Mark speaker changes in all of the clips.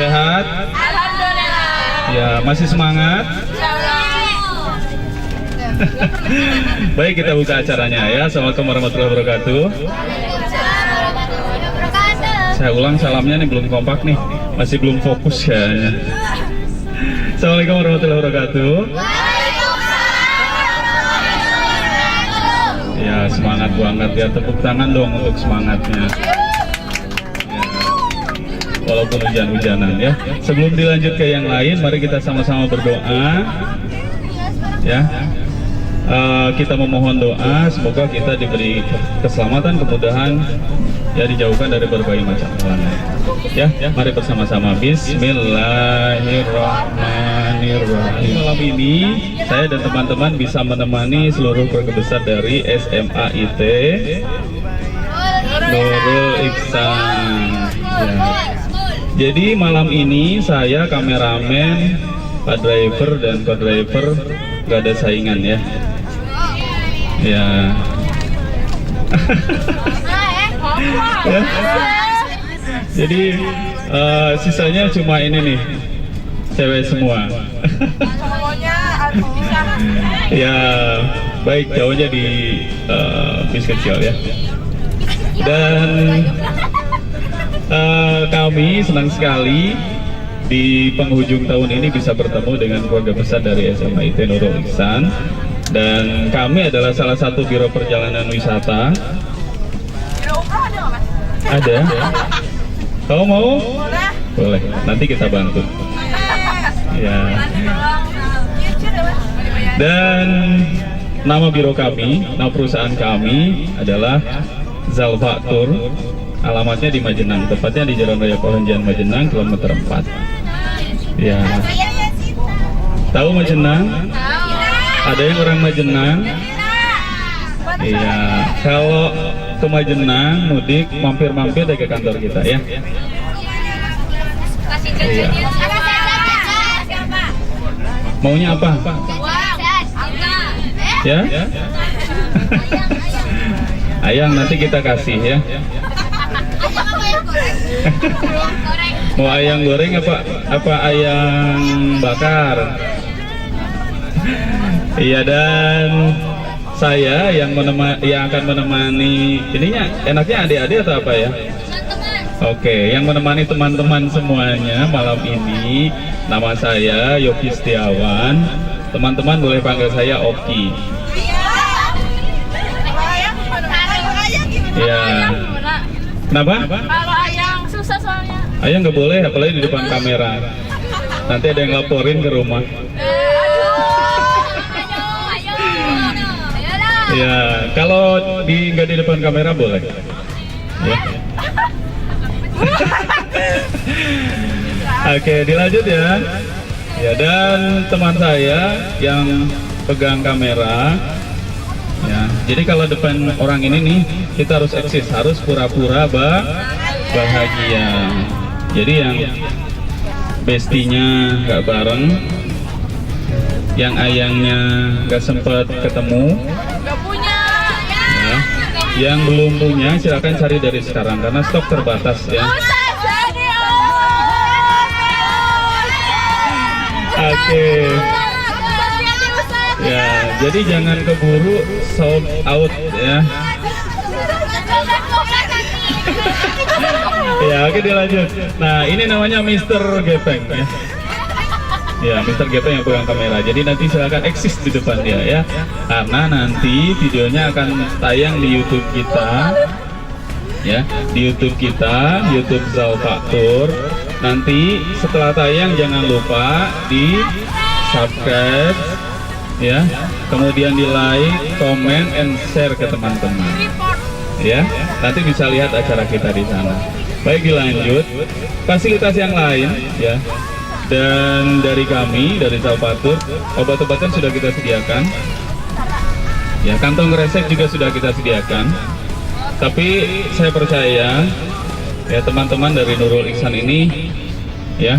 Speaker 1: Sehat?
Speaker 2: Alhamdulillah.
Speaker 1: Ya, masih semangat? Baik, kita buka acaranya ya. Assalamualaikum warahmatullahi wabarakatuh. Saya ulang salamnya nih, belum kompak nih, masih belum fokus kayaknya. Assalamualaikum warahmatullahi wabarakatuh. Ya, semangat banget ya, tepuk tangan dong untuk semangatnya. Ya, walaupun hujan-hujanan ya. Sebelum dilanjut ke yang lain, mari kita sama-sama berdoa. Ya. Kita memohon doa semoga kita diberi keselamatan, kemudahan, ya, dijauhkan dari berbagai macam halangan. Ya, mari bersama-sama. Bismillahirrahmanirrahim. Malam ini saya dan teman-teman bisa menemani seluruh keluarga besar dari SMA IT Nurul Ihsan. Ya. Jadi malam ini saya kameramen, Pak Driver dan Pak Driver gak ada saingan ya. Ya. Ya. Jadi sisanya cuma ini nih, cewek semua. Ya, baik, cowoknya di bis kecil ya. Dan kami senang sekali di penghujung tahun ini bisa bertemu dengan keluarga besar dari SMA IT Nurul Ihsan. Dan kami adalah salah satu biro perjalanan wisata. Ada? Kau mau? Boleh. Nanti kita bantu. Ya. Dan nama biro kami, nama perusahaan kami adalah Zalfa Tour. Alamatnya di Majenang, tepatnya di Jalan Raya Palenjan Majenang, kilometer 4. Ya. Tahu Majenang? Ada yang orang Majenang? Iya. Kalau ke Majenang mudik, mampir-mampir ke kantor kita ya. Iya. Maunya apa? Ya? Ayang nanti kita kasih ya. Mau ayang goreng apa ayang bakar? Iya, dan saya yang akan menemani ininya, enaknya adik-adik atau apa ya? Oke, yang menemani teman-teman semuanya malam ini, nama saya Yogi Setiawan. Teman-teman boleh panggil saya Oki. Ya. Kenapa?
Speaker 2: Kalau ayang susah soalnya.
Speaker 1: Ayang nggak boleh, apalagi di depan kamera. Nanti ada yang laporin ke rumah. Ya, kalau nggak di depan kamera boleh. Ya. Oke, dilanjut ya. Ya, dan teman saya yang pegang kamera. Ya, jadi kalau depan orang ini nih, kita harus eksis, harus pura-pura bahagia. Jadi yang bestinya nggak bareng, yang ayangnya nggak sempet ketemu, ya, yang belum punya silakan cari dari sekarang karena stok terbatas ya. Oke. Ya, jadi jangan keburu sold out ya. Ya, oke, dilanjut. Nah, ini namanya Mr. Gepeng ya. Ya, Mr. Gepeng yang pegang kamera. Jadi nanti silakan eksis di depan dia ya. Karena nanti videonya akan tayang di YouTube kita. Ya, di YouTube kita, YouTube Zalfa Tour. Nanti setelah tayang jangan lupa di subscribe ya, kemudian di like, comment, and share ke teman-teman ya. Nanti bisa lihat acara kita di sana. Baik, dilanjut fasilitas yang lain ya. Dan dari kami, dari Zalfa Tour, obat-obatan sudah kita sediakan ya, kantong resep juga sudah kita sediakan. Tapi saya percaya ya, teman-teman dari Nurul Ihsan ini ya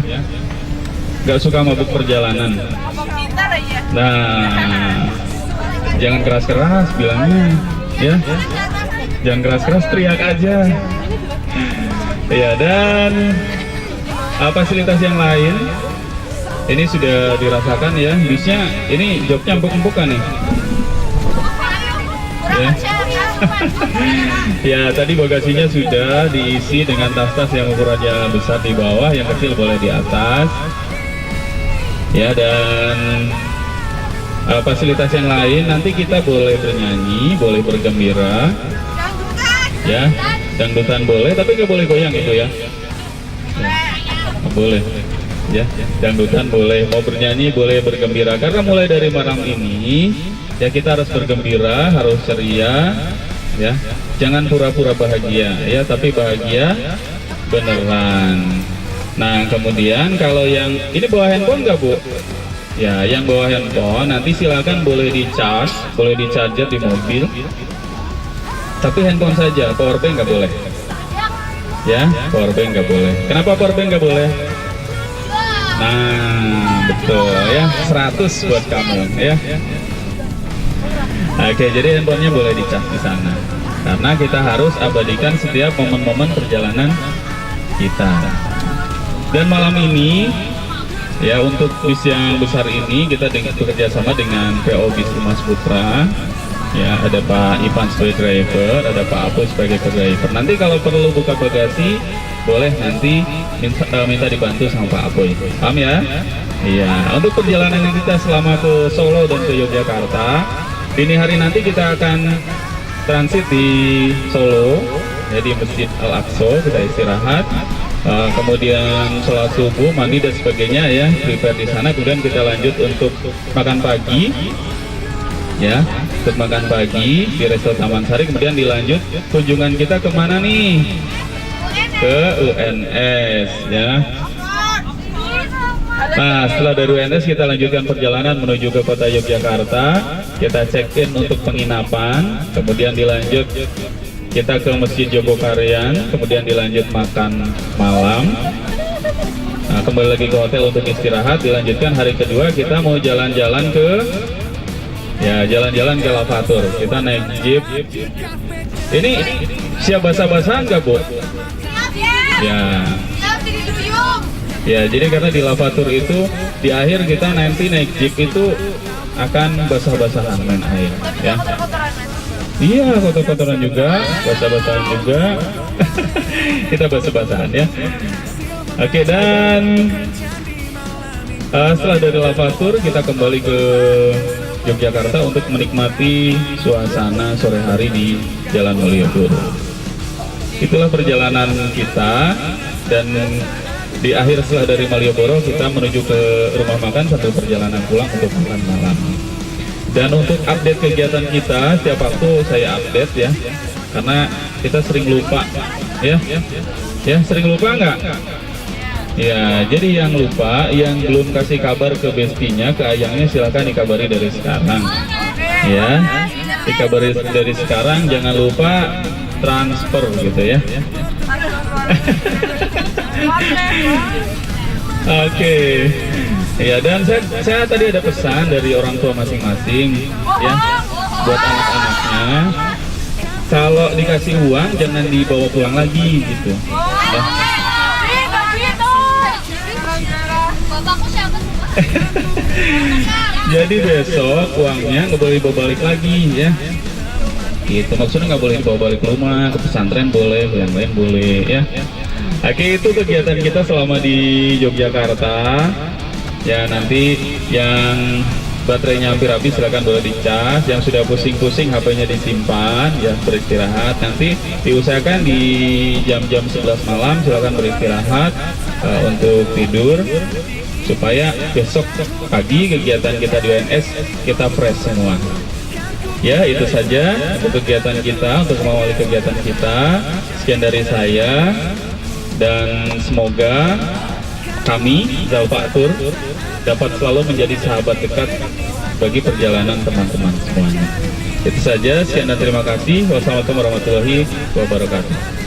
Speaker 1: nggak suka mabuk perjalanan. Nah, jangan keras-keras bilangnya ya, jangan keras-keras, teriak aja ya. Dan Fasilitas yang lain ini sudah dirasakan ya. Bisnya ini joknya empuk-empuk kan nih. Ya. Ya, tadi bagasinya sudah diisi dengan tas-tas yang ukurannya besar di bawah, yang kecil boleh di atas. Ya, dan fasilitas yang lain nanti kita boleh bernyanyi, boleh bergembira. Ya, dangdutan boleh, tapi nggak boleh goyang itu ya. Boleh. Ya, dangdutan boleh, mau bernyanyi boleh, bergembira. Karena mulai dari malam ini ya kita harus bergembira, harus ceria, ya. Jangan pura-pura bahagia, ya, tapi bahagia beneran. Nah, kemudian kalau yang ini bawa handphone nggak, Bu? Ya, yang bawa handphone nanti silakan boleh di-charge, boleh di-charger di mobil. Tapi handphone saja, powerbank nggak boleh. Ya, powerbank nggak boleh. Kenapa powerbank nggak boleh? Nah, betul ya, 100 buat kamu ya. Oke, jadi handphonenya boleh dicas di sana. Karena kita harus abadikan setiap momen-momen perjalanan kita. Dan malam ini, ya untuk bis yang besar ini kita bekerja sama dengan PO Bis Mas Putra. Ya, ada Pak Ipan sebagai driver, ada Pak Apu sebagai driver. Nanti kalau perlu buka bagasi, boleh nanti minta dibantu sama Pak Apoy. Paham ya? Iya. Untuk perjalanan kita selama ke Solo dan ke Yogyakarta, dini hari nanti kita akan transit di Solo, ya di Masjid Al-Aqsa, kita istirahat. Kemudian sholat subuh, mandi dan sebagainya ya, prepare di sana. Kemudian kita lanjut untuk makan pagi, ya, untuk makan pagi di Resto Taman Sari. Kemudian dilanjut kunjungan kita kemana nih? Ke UNS ya. Nah, setelah dari UNS kita lanjutkan perjalanan menuju ke kota Yogyakarta. Kita check-in untuk penginapan, kemudian dilanjut kita ke Masjid Jogokarian, kemudian dilanjut makan malam. Nah, kembali lagi ke hotel untuk istirahat. Dilanjutkan hari kedua kita mau jalan-jalan ke, ya, jalan-jalan ke Lavatur. Kita naik jeep. Ini siap basah-basahan nggak, Bu? Ya. Ya, jadi karena di Lavatur itu di akhir kita nanti naik jeep itu akan basah-basahan main air, ya. Iya, kotor-kotoran juga, basah-basahan juga. Kita basah-basahan ya. Oke, dan setelah dari Lavatur kita kembali ke Yogyakarta untuk menikmati suasana sore hari di Jalan Malioboro. Itulah perjalanan kita, dan di akhir setelah dari Malioboro kita menuju ke rumah makan sambil perjalanan pulang untuk makan malam. Dan untuk update kegiatan kita setiap waktu saya update ya, karena kita sering lupa ya. Ya, sering lupa nggak? Ya, jadi yang lupa, yang belum kasih kabar ke bestinya, ke ayangnya, silahkan dikabari dari sekarang. Ya, dikabari dari sekarang, jangan lupa transfer gitu ya. Oke. Ya, dan saya tadi ada pesan dari orang tua masing-masing ya, buat anak-anaknya. Kalau dikasih uang jangan dibawa pulang lagi gitu. Ya. Jadi besok uangnya nggak boleh dibawa balik lagi ya. Gitu, maksudnya nggak boleh dibawa balik ke rumah, ke pesantren boleh, yang lain boleh ya. Oke, itu kegiatan kita selama di Yogyakarta. Ya, nanti yang baterainya hampir habis silakan boleh dicas, yang sudah pusing-pusing HP-nya disimpan ya, beristirahat. Nanti diusahakan di jam-jam 11 malam silakan beristirahat untuk tidur, supaya besok pagi kegiatan kita di UNS kita fresh semua. Ya, itu saja untuk kegiatan kita, untuk mengawali kegiatan kita. Sekian dari saya, dan semoga kami Zalfatur dapat selalu menjadi sahabat dekat bagi perjalanan teman-teman semuanya. Itu saja, sekian dan terima kasih. Wassalamualaikum warahmatullahi wabarakatuh.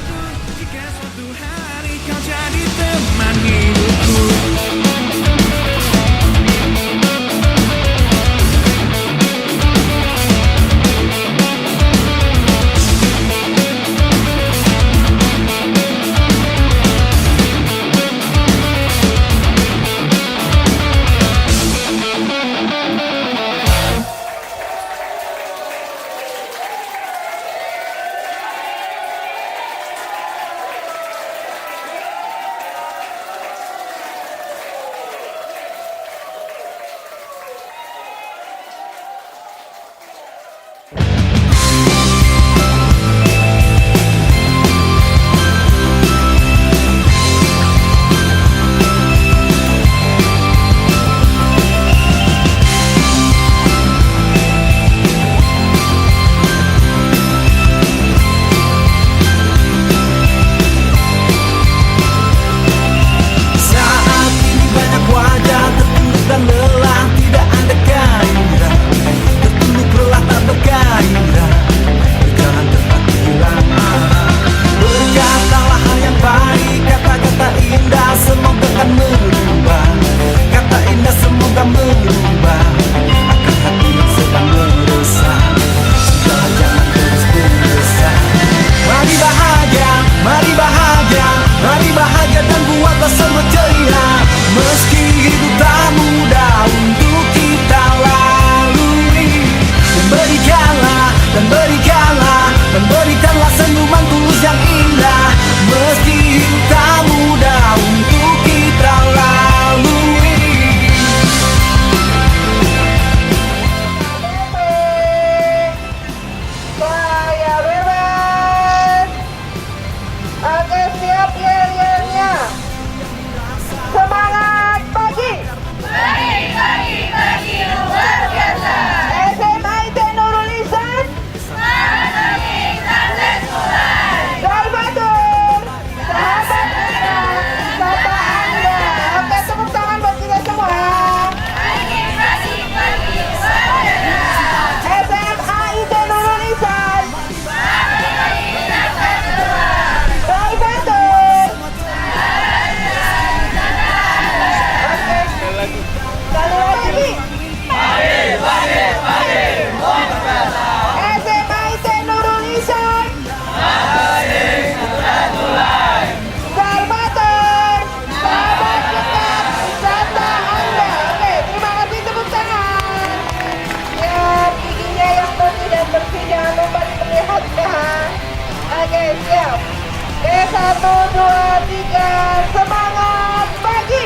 Speaker 3: dua, tiga, semangat pagi.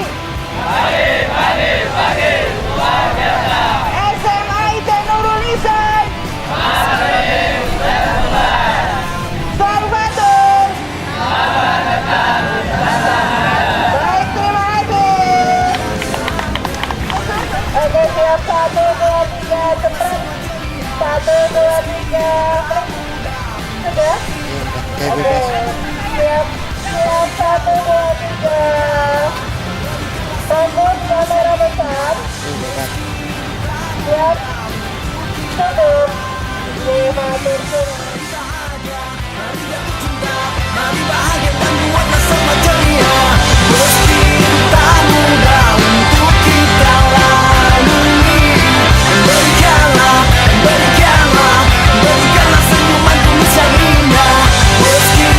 Speaker 3: SMA IT Nurul Ihsan. Salvator. Baik, terima kasih. Oke, siap, 1, 2, 3, cepat. 1, 2, 3. Sudah? Oke, siap, siap, 1, 2, 3. Fokus kamera besar. Siap. Tutup. 5 turun.
Speaker 4: Mari bahagia dan buatlah sama ceria. Meski tak mudah untuk kita lalui. Berikanlah, berikanlah, berikanlah senyuman tulus yang indah. Meski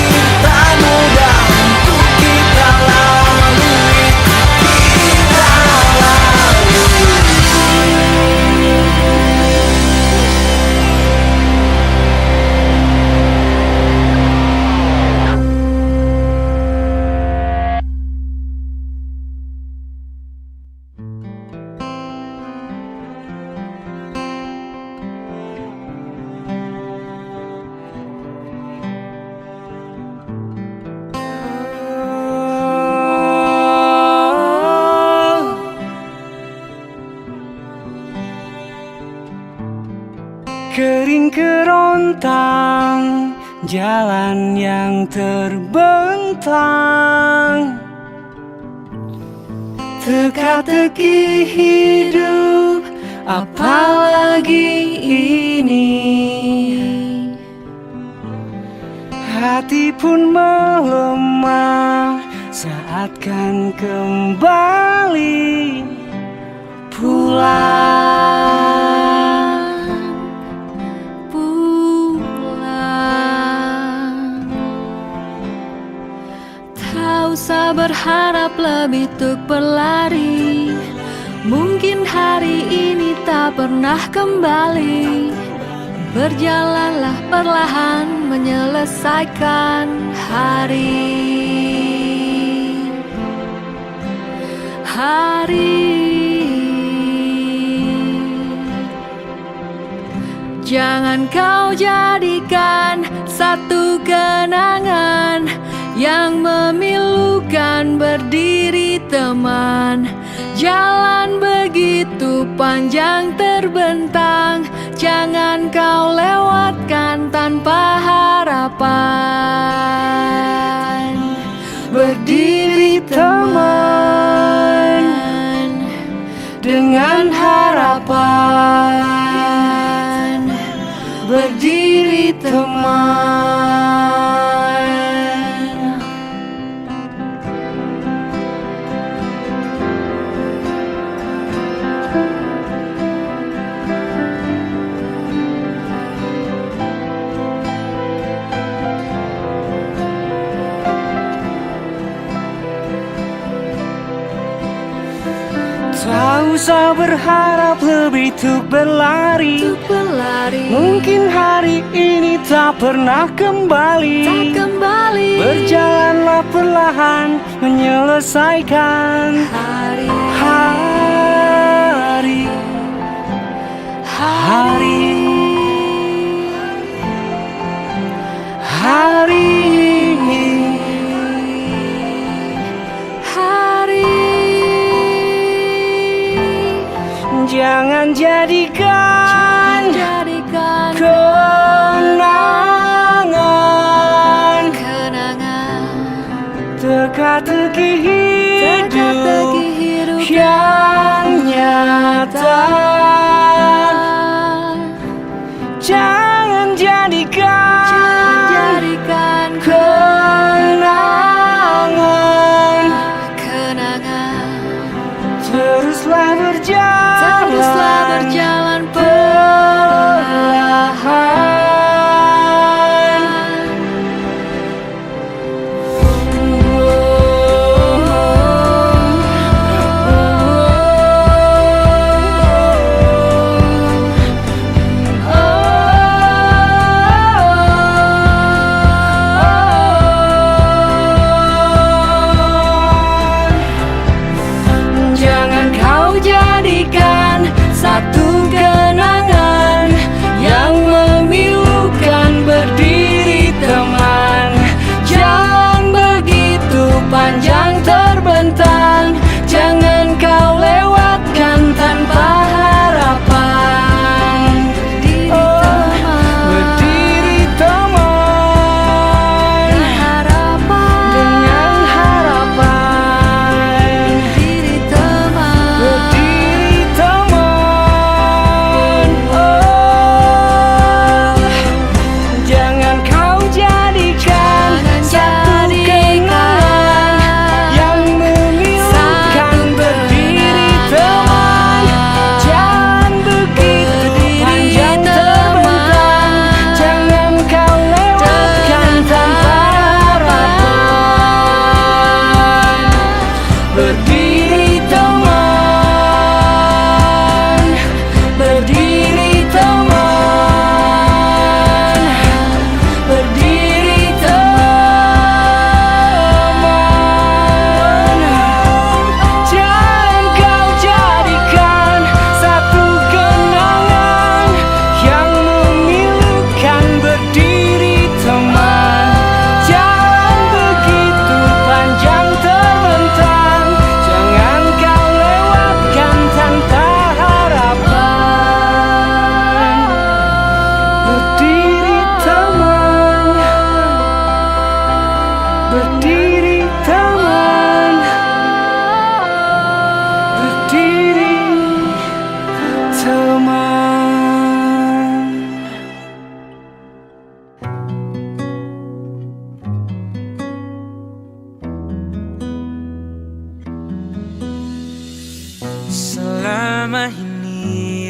Speaker 4: tak mudah untuk kita lalui. Kita lalui. Kering kerontang, jalan yang terbentang, teka-teki hidup, apalagi ini. Hati pun melemah saat kan kembali pulang.
Speaker 5: Tak usah berharap lebih untuk berlari. Mungkin hari ini tak pernah kembali. Berjalanlah perlahan menyelesaikan hari. Jangan kau jadikan satu kenangan yang memilukan berdiri teman. Jalan begitu panjang terbentang, jangan kau lewatkan tanpa harapan. Berdiri teman dengan harapan. Berdiri teman. Tak usah berharap lebih untuk berlari. Mungkin hari ini tak pernah kembali. Berjalanlah perlahan menyelesaikan Jangan jadikan kenangan teka-teki hidup yang nyata. Jangan jadikan kenangan. Teruslah berjalan perlahan.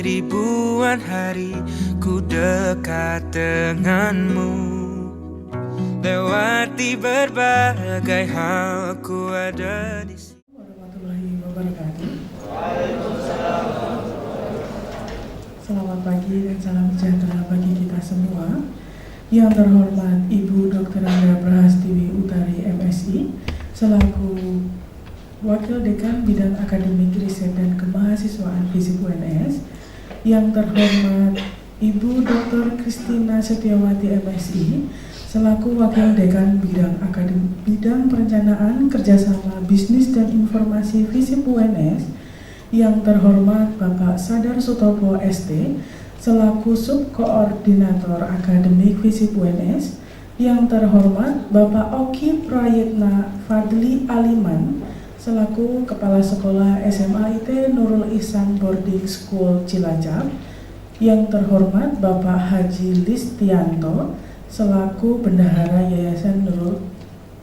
Speaker 5: ribuan hari ku dekat denganmu. Lewati berbagai hal ku ada di sini.
Speaker 6: Warahmatullahi wabarakatuh. Selamat pagi dan salam sejahtera bagi kita semua. Yang terhormat Ibu Dr. Andrea Prahastiwi Utari MSI selaku Wakil Dekan Bidang Akademik Riset dan Kemahasiswaan FISIP UNS. Yang terhormat Ibu Dr. Kristina Setiawati MSI selaku Wakil Dekan Bidang Perencanaan Kerjasama Bisnis dan Informasi FISIP UNS. Yang terhormat Bapak Sadar Sutopo ST selaku Subkoordinator Akademik FISIP UNS. Yang terhormat Bapak Oki Prayitna Fadli Aliman selaku Kepala Sekolah SMA IT Nurul Ihsan Boarding School Cilacap. Yang terhormat Bapak Haji Listianto selaku Bendahara Yayasan Nurul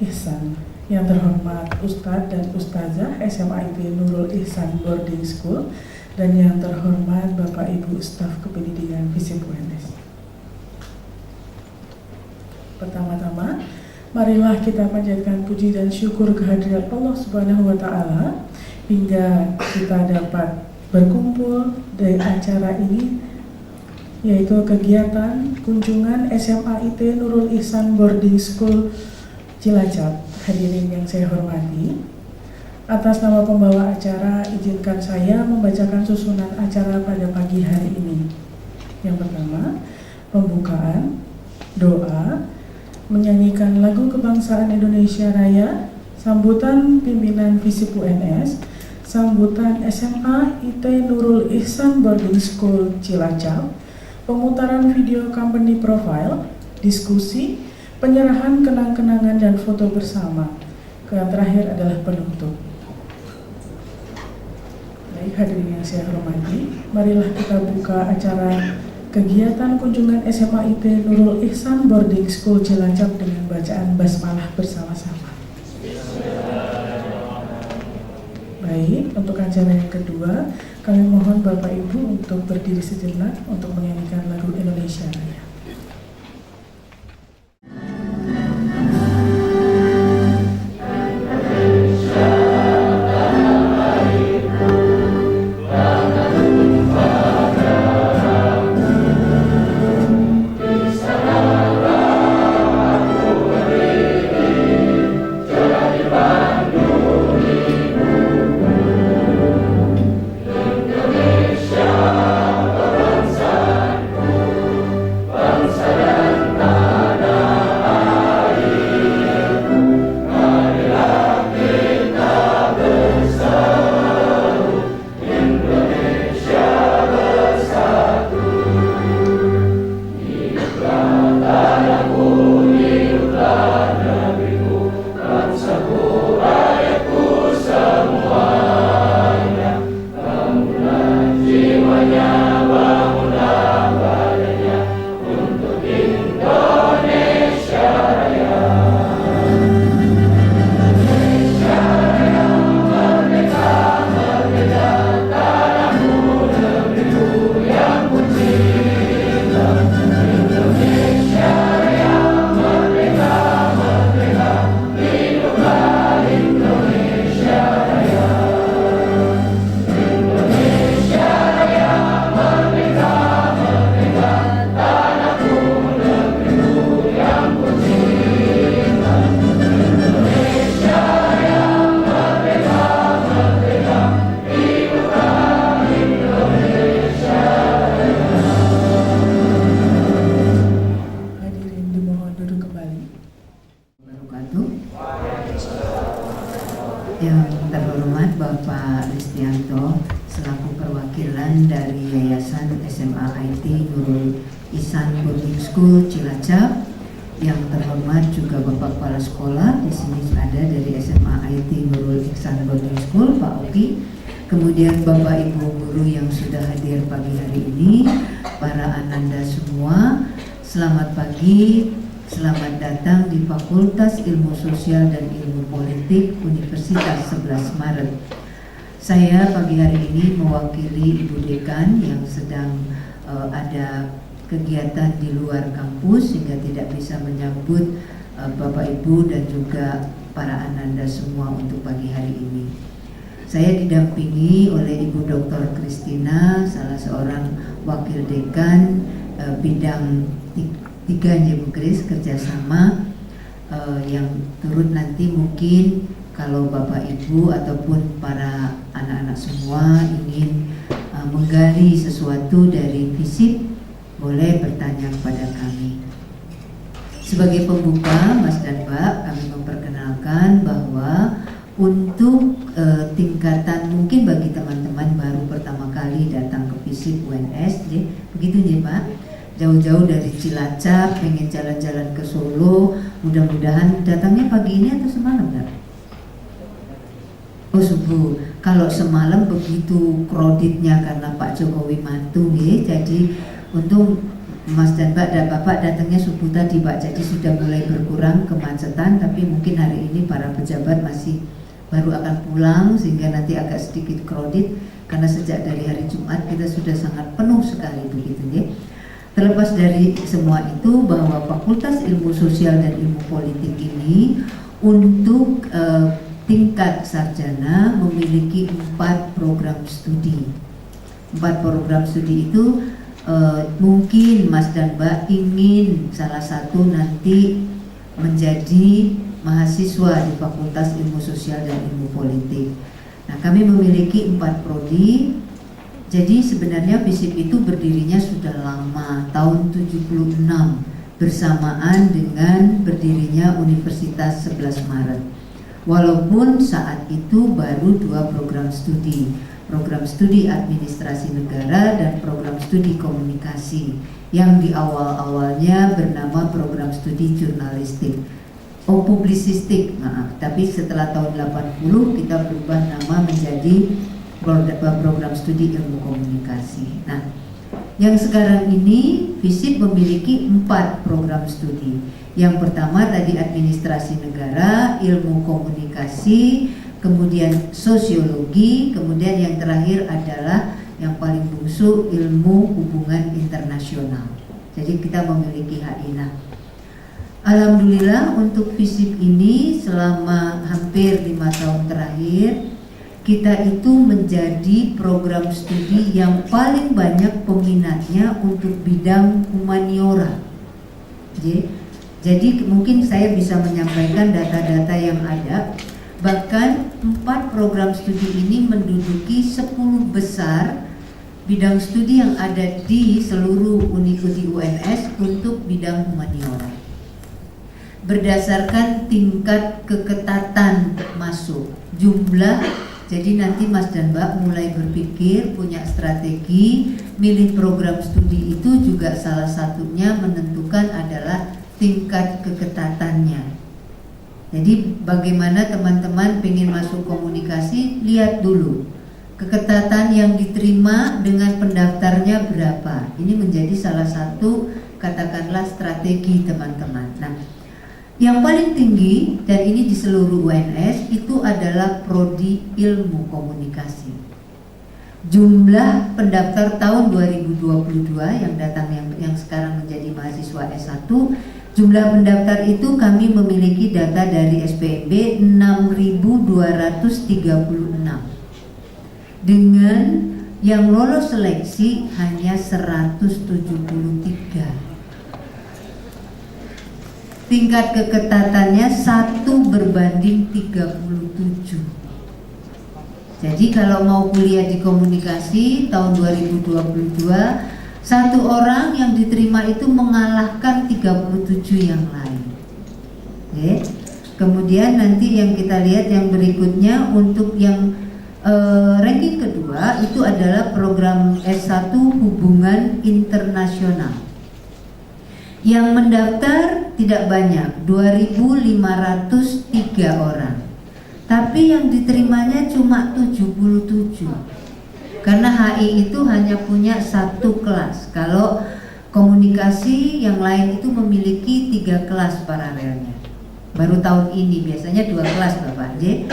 Speaker 6: Ihsan. Yang terhormat Ustadz dan Ustazah SMA IT Nurul Ihsan Boarding School. Dan yang terhormat Bapak Ibu Staf Kependidikan FISIP UNS. Pertama-tama, marilah kita panjatkan puji dan syukur kehadirat Allah Subhanahu wa Ta'ala hingga kita dapat berkumpul dari acara ini, yaitu kegiatan kunjungan SMA IT Nurul Ihsan Boarding School Cilacap. Hadirin yang saya hormati, atas nama pembawa acara, izinkan saya membacakan susunan acara pada pagi hari ini. Yang pertama, pembukaan, doa, menyanyikan lagu kebangsaan Indonesia Raya, sambutan pimpinan FISIP UNS, sambutan SMA IT Nurul Ihsan Boarding School Cilacap, pemutaran video company profile, diskusi, penyerahan kenang-kenangan dan foto bersama. Yang terakhir adalah penutup. Baik, hadirin yang saya hormati, marilah kita buka acara kegiatan kunjungan SMA IT Nurul Ihsan Boarding School Cilacap dengan bacaan basmalah bersama-sama. Baik, untuk acara yang kedua, kami mohon Bapak Ibu untuk berdiri sejenak untuk menyanyikan lagu Indonesia Raya.
Speaker 7: Yang terhormat Bapak Listianto selaku perwakilan dari Yayasan SMA IT Nurul Ihsan Boarding School Cilacap. Yang terhormat juga Bapak Kepala Sekolah, di sini ada dari SMA IT Nurul Ihsan Boarding School, Pak Oki. Kemudian Bapak Ibu guru yang sudah hadir pagi hari ini, para ananda semua, selamat pagi. Selamat datang di Fakultas Ilmu Sosial dan Ilmu Politik Universitas 11 Maret. Saya pagi hari ini mewakili Ibu Dekan yang sedang ada kegiatan di luar kampus sehingga tidak bisa menyambut Bapak Ibu dan juga para ananda semua untuk pagi hari ini. Saya didampingi oleh Ibu Dr. Kristina, salah seorang wakil dekan bidang 3 Bu Kris, kerjasama yang turut nanti mungkin kalau Bapak Ibu ataupun para anak-anak semua ingin menggali sesuatu dari FISIP, boleh bertanya kepada kami. Sebagai pembuka, Mas dan Mbak, kami memperkenalkan bahwa untuk tingkatan mungkin bagi teman-teman baru pertama kali datang ke FISIP UNS, begitu ya Pak, jauh-jauh dari Cilacap, pengen jalan-jalan ke Solo, mudah-mudahan datangnya pagi ini atau semalam Pak? Oh subuh. Kalau semalam begitu kreditnya karena Pak Jokowi mantu jadi untung Mas dan Mbak dan Bapak datangnya subuh tadi Pak, jadi sudah mulai berkurang kemacetan, tapi mungkin hari ini para pejabat masih baru akan pulang sehingga nanti agak sedikit kredit karena sejak dari hari Jumat kita sudah sangat penuh sekali begitu ya. Terlepas dari semua itu bahwa Fakultas Ilmu Sosial dan Ilmu Politik ini untuk tingkat sarjana memiliki 4 program studi. 4 program studi itu mungkin Mas dan Mbak ingin salah satu nanti menjadi mahasiswa di Fakultas Ilmu Sosial dan Ilmu Politik. Nah, kami memiliki 4 prodi. Jadi sebenarnya FISIP itu berdirinya sudah lama, tahun 76 bersamaan dengan berdirinya Universitas 11 Maret. Walaupun saat itu baru 2 program studi administrasi negara dan program studi komunikasi yang di awal-awalnya bernama program studi jurnalistik, publisistik, maaf. Tapi setelah tahun 80 kita berubah nama menjadi program studi ilmu komunikasi. Nah, yang sekarang ini FISIP memiliki 4 program studi. Yang pertama tadi administrasi negara, ilmu komunikasi, kemudian sosiologi, kemudian yang terakhir adalah yang paling bungsu ilmu hubungan internasional. Jadi kita memiliki HI. Nah, alhamdulillah untuk FISIP ini selama hampir 5 tahun terakhir kita itu menjadi program studi yang paling banyak peminatnya untuk bidang humaniora. Jadi mungkin saya bisa menyampaikan data-data yang ada. Bahkan 4 program studi ini menduduki 10 besar bidang studi yang ada di seluruh Univudi UNS untuk bidang humaniora. Berdasarkan tingkat keketatan masuk, jumlah, jadi nanti Mas dan Mbak mulai berpikir, punya strategi, milih program studi itu juga salah satunya menentukan adalah tingkat keketatannya. Jadi bagaimana teman-teman pengen masuk komunikasi, lihat dulu keketatan yang diterima dengan pendaftarnya berapa. Ini menjadi salah satu katakanlah strategi teman-teman. Nah, yang paling tinggi dan ini di seluruh UNS itu adalah prodi ilmu komunikasi. Jumlah pendaftar tahun 2022 yang datang yang sekarang menjadi mahasiswa S1, jumlah pendaftar itu kami memiliki data dari SPMB 6.236. Dengan yang lolos seleksi hanya 173. Tingkat keketatannya 1/37. Jadi kalau mau kuliah di komunikasi tahun 2022, 1 orang yang diterima itu mengalahkan 37 yang lain. Oke. Kemudian nanti yang kita lihat yang berikutnya untuk yang ranking kedua itu adalah program S1 Hubungan Internasional. Yang mendaftar tidak banyak, 2.503 orang. Tapi yang diterimanya cuma 77. Karena HI itu hanya punya 1 kelas. Kalau komunikasi yang lain itu memiliki 3 kelas paralelnya. Baru tahun ini biasanya 2 kelas Bapak J.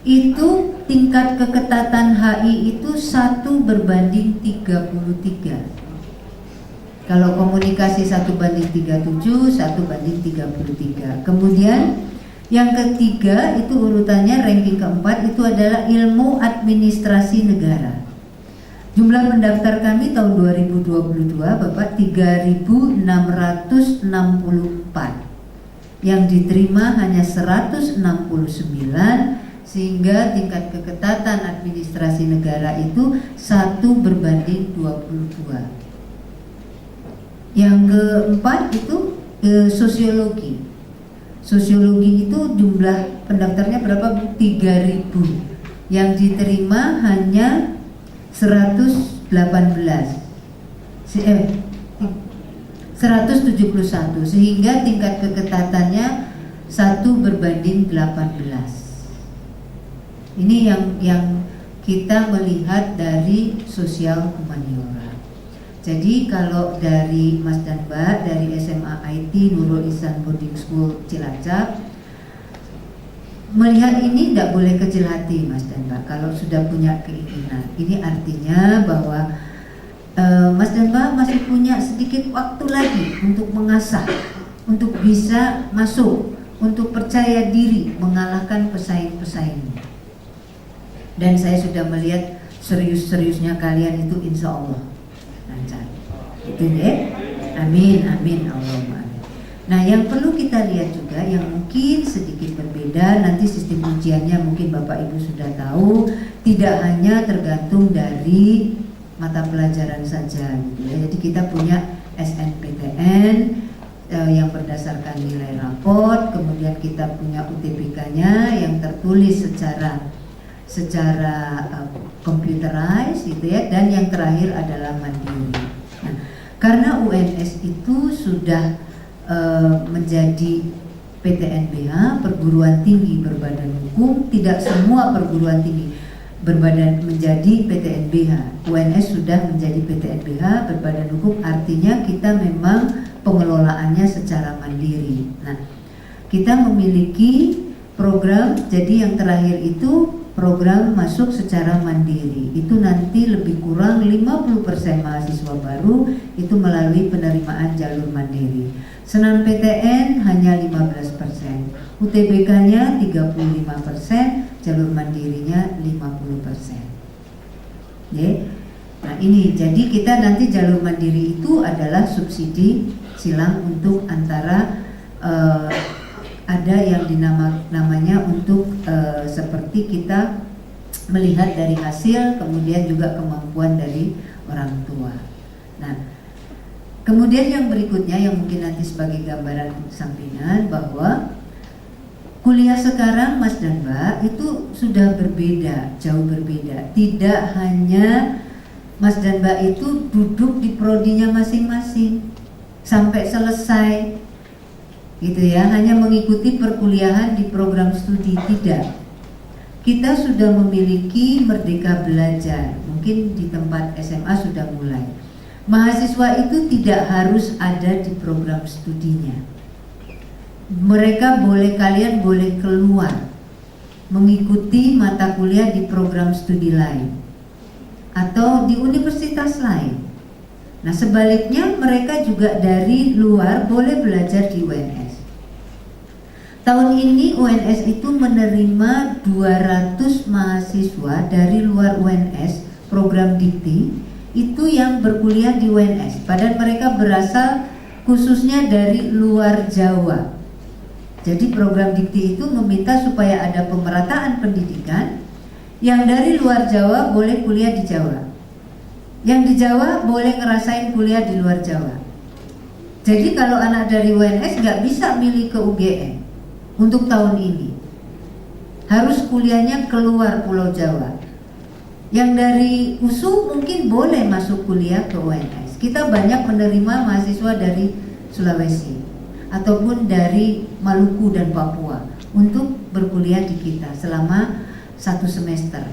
Speaker 7: Itu tingkat keketatan HI itu 1:33. Kalau komunikasi 1:37, 1:33. Kemudian yang ketiga itu urutannya, ranking keempat itu adalah ilmu administrasi negara. Jumlah pendaftar kami tahun 2022 Bapak 3.664. Yang diterima hanya 169, sehingga tingkat keketatan administrasi negara itu 1:22. Yang keempat itu sosiologi. Sosiologi itu jumlah pendaftarnya berapa? 3.000. Yang diterima hanya 171, sehingga tingkat keketatannya 1:18. Ini yang kita melihat dari sosial humaniora. Jadi kalau dari Mas dan Mbak dari SMA IT Nurul Ihsan Boarding School Cilacap, melihat ini tidak boleh kecil hati Mas dan Mbak kalau sudah punya keinginan. Ini artinya bahwa Mas dan Mbak masih punya sedikit waktu lagi untuk mengasah, untuk bisa masuk, untuk percaya diri mengalahkan pesaing-pesaing. Dan saya sudah melihat serius-seriusnya kalian itu insya Allah lancar. Itu deh. Amin, amin, Allahumma amin. Nah, yang perlu kita lihat juga yang mungkin sedikit berbeda, nanti sistem ujiannya mungkin Bapak Ibu sudah tahu, tidak hanya tergantung dari mata pelajaran saja gitu ya. Jadi kita punya SNPTN yang berdasarkan nilai raport, kemudian kita punya UTBK-nya yang tertulis secara computerized gitu ya, dan yang terakhir adalah mandiri. Nah, karena UNS itu sudah menjadi PTNBH, perguruan tinggi berbadan hukum, tidak semua perguruan tinggi berbadan menjadi PTNBH. UNS sudah menjadi PTNBH berbadan hukum, artinya kita memang pengelolaannya secara mandiri. Nah, kita memiliki program, jadi yang terakhir itu program masuk secara mandiri. Itu nanti lebih kurang 50% mahasiswa baru itu melalui penerimaan jalur mandiri. SNMPTN hanya 15%, UTBK-nya 35%, jalur mandirinya 50%. Ya. Nah, ini jadi kita nanti jalur mandiri itu adalah subsidi silang untuk antara ada yang namanya untuk seperti kita melihat dari hasil, kemudian juga kemampuan dari orang tua. Nah, kemudian yang berikutnya yang mungkin nanti sebagai gambaran sampingan bahwa kuliah sekarang Mas dan Mbak itu sudah berbeda, jauh berbeda. Tidak hanya Mas dan Mbak itu duduk di prodinya masing-masing sampai selesai gitu ya, hanya mengikuti perkuliahan di program studi. Tidak, kita sudah memiliki Merdeka Belajar, mungkin di tempat SMA sudah mulai. Mahasiswa itu tidak harus ada di program studinya, kalian boleh keluar mengikuti mata kuliah di program studi lain atau di universitas lain. Nah, sebaliknya mereka juga dari luar boleh belajar di UNS. Tahun ini UNS itu menerima 200 mahasiswa dari luar UNS program dikti itu yang berkuliah di UNS. Padahal mereka berasal khususnya dari luar Jawa. Jadi program dikti itu meminta supaya ada pemerataan pendidikan. Yang dari luar Jawa boleh kuliah di Jawa, yang di Jawa boleh ngerasain kuliah di luar Jawa. Jadi kalau anak dari UNS nggak bisa milih ke UGM untuk tahun ini, harus kuliahnya keluar Pulau Jawa. Yang dari USU mungkin boleh masuk kuliah ke UNS. Kita banyak menerima mahasiswa dari Sulawesi ataupun dari Maluku dan Papua untuk berkuliah di kita selama 1 semester,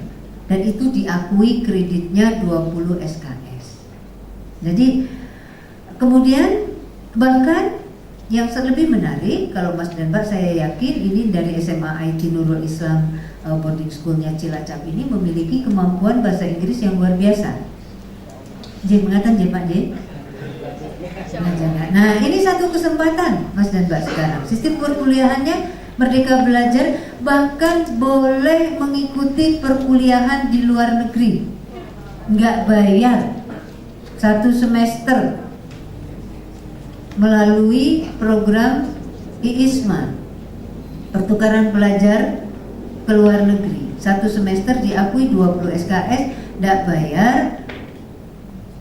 Speaker 7: dan itu diakui kreditnya 20 SKS. Jadi kemudian bahkan Yang lebih menarik, kalau Mas dan Mbak, saya yakin ini dari SMA IT Nurul Islam boarding schoolnya Cilacap ini memiliki kemampuan bahasa Inggris yang luar biasa. J, mengatakan J Pak J? Nah, ini satu kesempatan Mas dan Mbak sekarang. Sistem perkuliahannya Merdeka Belajar, bahkan boleh mengikuti perkuliahan di luar negeri, nggak bayar 1 semester melalui program IISMA, pertukaran pelajar ke luar negeri. 1 semester diakui 20 SKS, nggak bayar.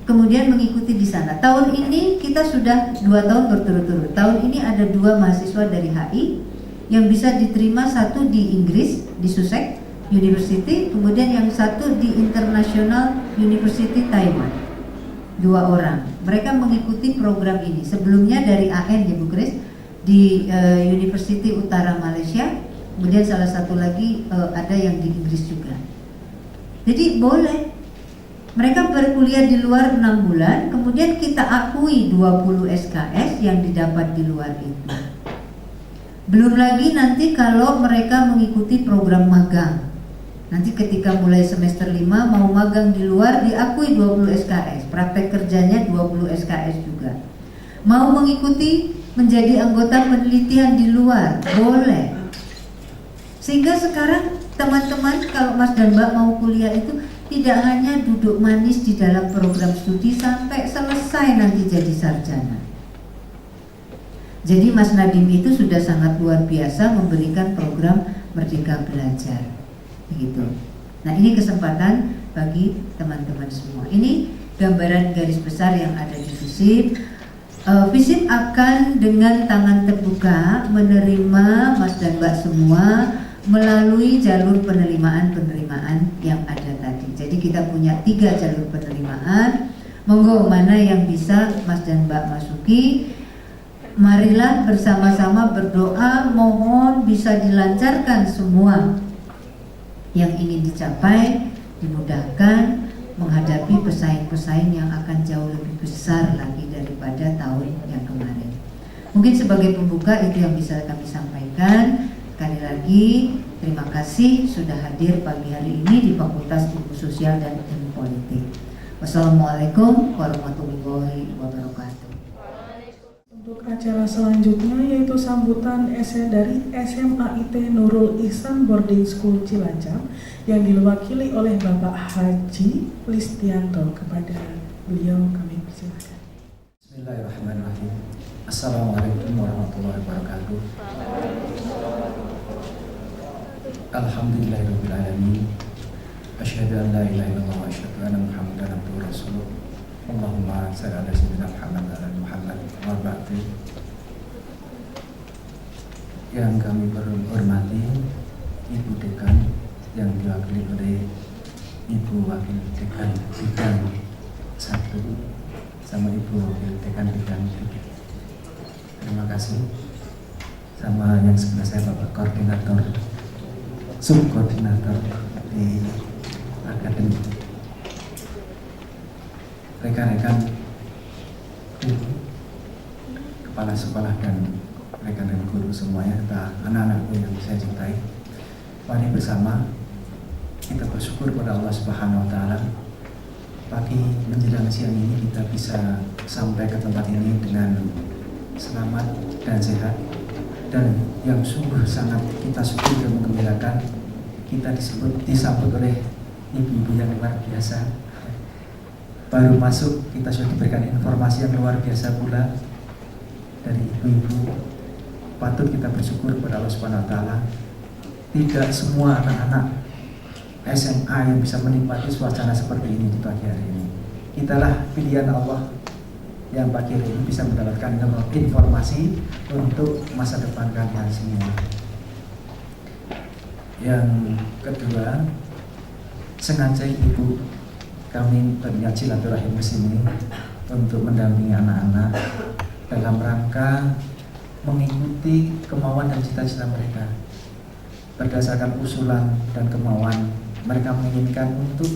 Speaker 7: Kemudian mengikuti di sana. Tahun ini kita sudah 2 tahun berturut-turut. Tahun ini ada 2 mahasiswa dari HI yang bisa diterima, satu di Inggris di Sussex University, kemudian yang satu di International University Taiwan. 2 orang. Mereka mengikuti program ini. Sebelumnya dari AN ya Bu Kris di University Utara Malaysia, kemudian salah satu lagi ada yang di Inggris juga. Jadi boleh. Mereka berkuliah di luar 6 bulan, kemudian kita akui 20 SKS yang didapat di luar itu. Belum lagi nanti kalau mereka mengikuti program magang. Nanti ketika mulai semester 5 mau magang di luar diakui 20 SKS, praktek kerjanya 20 SKS juga. Mau mengikuti menjadi anggota penelitian di luar, boleh. Sehingga sekarang teman-teman kalau Mas dan Mbak mau kuliah itu tidak hanya duduk manis di dalam program studi sampai selesai nanti jadi sarjana. Jadi Mas Nadiem itu sudah sangat luar biasa memberikan program Merdeka Belajar, begitu. Nah, ini kesempatan bagi teman-teman semua. Ini gambaran garis besar yang ada di FISIP. FISIP akan dengan tangan terbuka menerima Mas dan Mbak semua melalui jalur penerimaan yang ada tadi. Jadi kita punya 3 jalur penerimaan. Monggo mana yang bisa Mas dan Mbak masuki. Marilah bersama-sama berdoa, mohon bisa dilancarkan semua yang ingin dicapai, dimudahkan menghadapi pesaing-pesaing yang akan jauh lebih besar lagi daripada tahun yang kemarin. Mungkin sebagai pembuka itu yang bisa kami sampaikan. Sekali lagi terima kasih sudah hadir pagi hari ini di Fakultas Ilmu Sosial dan Ilmu Politik. Wassalamualaikum warahmatullahi wabarakatuh.
Speaker 6: Untuk acara selanjutnya yaitu sambutan dari SMA IT Nurul Ihsan Boarding School Cilacap yang diwakili oleh Bapak Haji Listianto. Kepada beliau kami persilakan.
Speaker 8: Bismillahirrahmanirrahim. Assalamualaikum warahmatullahi wabarakatuh. Alhamdulillahirrahmanirrahim. Asyhadu an la ilaha illallah wa asyhadu anna Muhammadan abduhu wa rasuluh. Allahumma shalli ala sayyidina Muhammad wa ala Muhammad wa ba'du. Yang kami hormati Ibu Dekan yang diwakili oleh Ibu Wakil Dekan Bidang 1 sama Ibu Wakil Dekan Bidang 3. Terima kasih. Sama yang sebelah saya Bapak Koordinator, Subkoordinator di Akademi, rekan-rekan guru, kepala sekolah dan rekan-rekan guru semuanya, serta anak-anakku yang saya cintai. Mari bersama kita bersyukur pada Allah Subhanahu wa Ta'ala. Pagi menjelang siang ini kita bisa sampai ke tempat ini dengan selamat dan sehat, dan yang sungguh sangat kita syukuri dan menggembirakan, kita disambut oleh ibu-ibu yang luar biasa. Baru masuk kita sudah diberikan informasi yang luar biasa pula dari ibu-ibu. Patut kita bersyukur kepada Allah Subhanahu wa Ta'ala. Tidak semua anak-anak SMA yang bisa menikmati suasana seperti ini di pagi hari ini. Kitalah pilihan Allah yang pagi hari ini bisa mendapatkan informasi untuk masa depan kalian semua. Yang kedua, sengaja ibu kami berniat silaturahim ke sini untuk mendampingi anak-anak dalam rangka mengikuti kemauan dan cita-cita mereka. Berdasarkan usulan dan kemauan, mereka menginginkan untuk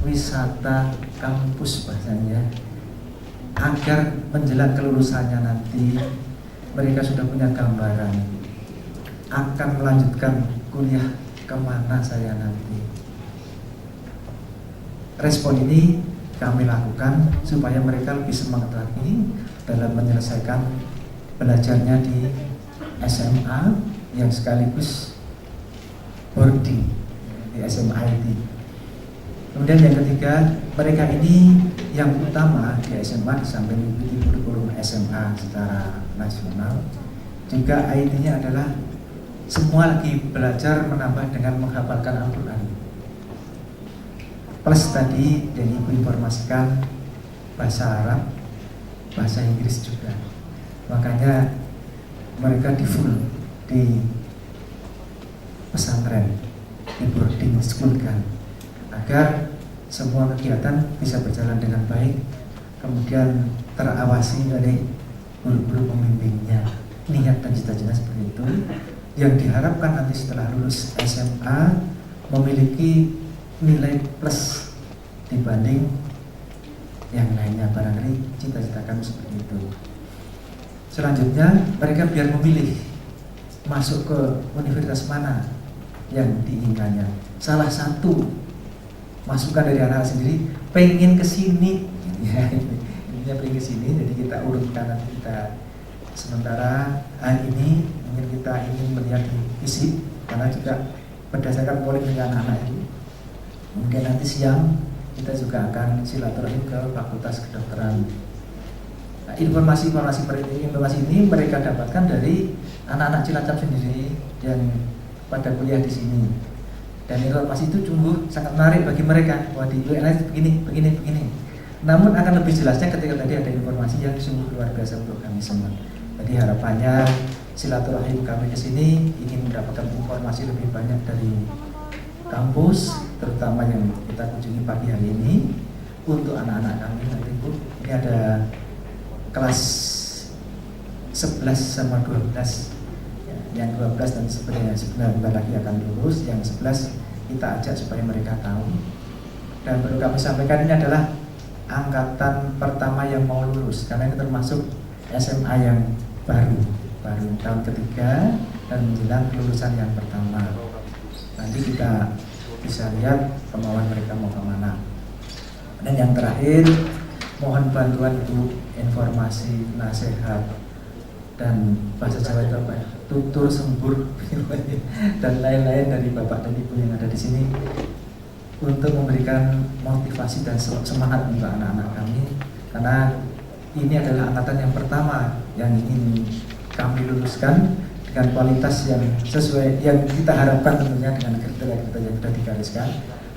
Speaker 8: wisata kampus bahasanya, agar menjelang kelulusannya nanti mereka sudah punya gambaran akan melanjutkan kuliah kemana saya nanti. Respon ini kami lakukan supaya mereka lebih semangat lagi dalam menyelesaikan belajarnya di SMA yang sekaligus boarding di SMA IT. Kemudian yang ketiga, mereka ini yang utama di SMA di samping mengikuti kurikulum SMA secara nasional, juga IT-nya adalah semua lagi belajar menambah dengan menghafalkan Al-Quran. Plus tadi yang Ibu informasikan bahasa Arab, bahasa Inggris juga. Makanya mereka di full di pesantren, di boarding school kan, agar semua kegiatan bisa berjalan dengan baik, kemudian terawasi oleh guru-guru pembimbingnya. Niat dan cita-cita seperti itu yang diharapkan nanti setelah lulus SMA memiliki nilai plus dibanding yang lainnya. Barangkali cita-cita kami seperti itu. Selanjutnya mereka biar memilih masuk ke universitas mana yang diinginkannya. Salah satu masukan dari anak sendiri pengen ke sini, ya, intinya pengen ke sini. Jadi kita urutkan nanti kita sementara hari ini kita ingin melihat di fisik karena juga berdasarkan polik dengan anak itu. Mungkin nanti siang kita juga akan silaturahim ke Fakultas Kedokteran. Nah, informasi ini mereka dapatkan dari anak-anak Cilacap sendiri yang pada kuliah di sini. Dan informasi itu sungguh sangat menarik bagi mereka. Wah, di UNS begini. Namun akan lebih jelasnya ketika tadi ada informasi yang sungguh luar biasa untuk kami semua. Jadi harapannya silaturahim kami ke sini ingin mendapatkan informasi lebih banyak dari kampus, terutama yang kita kunjungi pagi hari ini untuk anak-anak kami nanti Bu. Ini ada kelas 11 sama 12. Yang 12 nanti sebentar lagi akan lulus, yang 11 kita ajak supaya mereka tahu. Dan perlu kami sampaikan ini adalah angkatan pertama yang mau lulus, karena ini termasuk SMA yang baru tahun ketiga dan menjelang kelulusan yang pertama. Nanti kita bisa lihat kemauan mereka mau kemana. Dan yang terakhir, mohon bantuan Ibu, informasi, nasihat, dan bahasa Jawa itu apa ya? Tutur sembur dan lain-lain dari Bapak dan Ibu yang ada di sini untuk memberikan motivasi dan semangat untuk anak-anak kami, karena ini adalah angkatan yang pertama yang ingin kami luluskan dengan kualitas yang sesuai yang kita harapkan, tentunya dengan kriteria-kriteria yang sudah digariskan.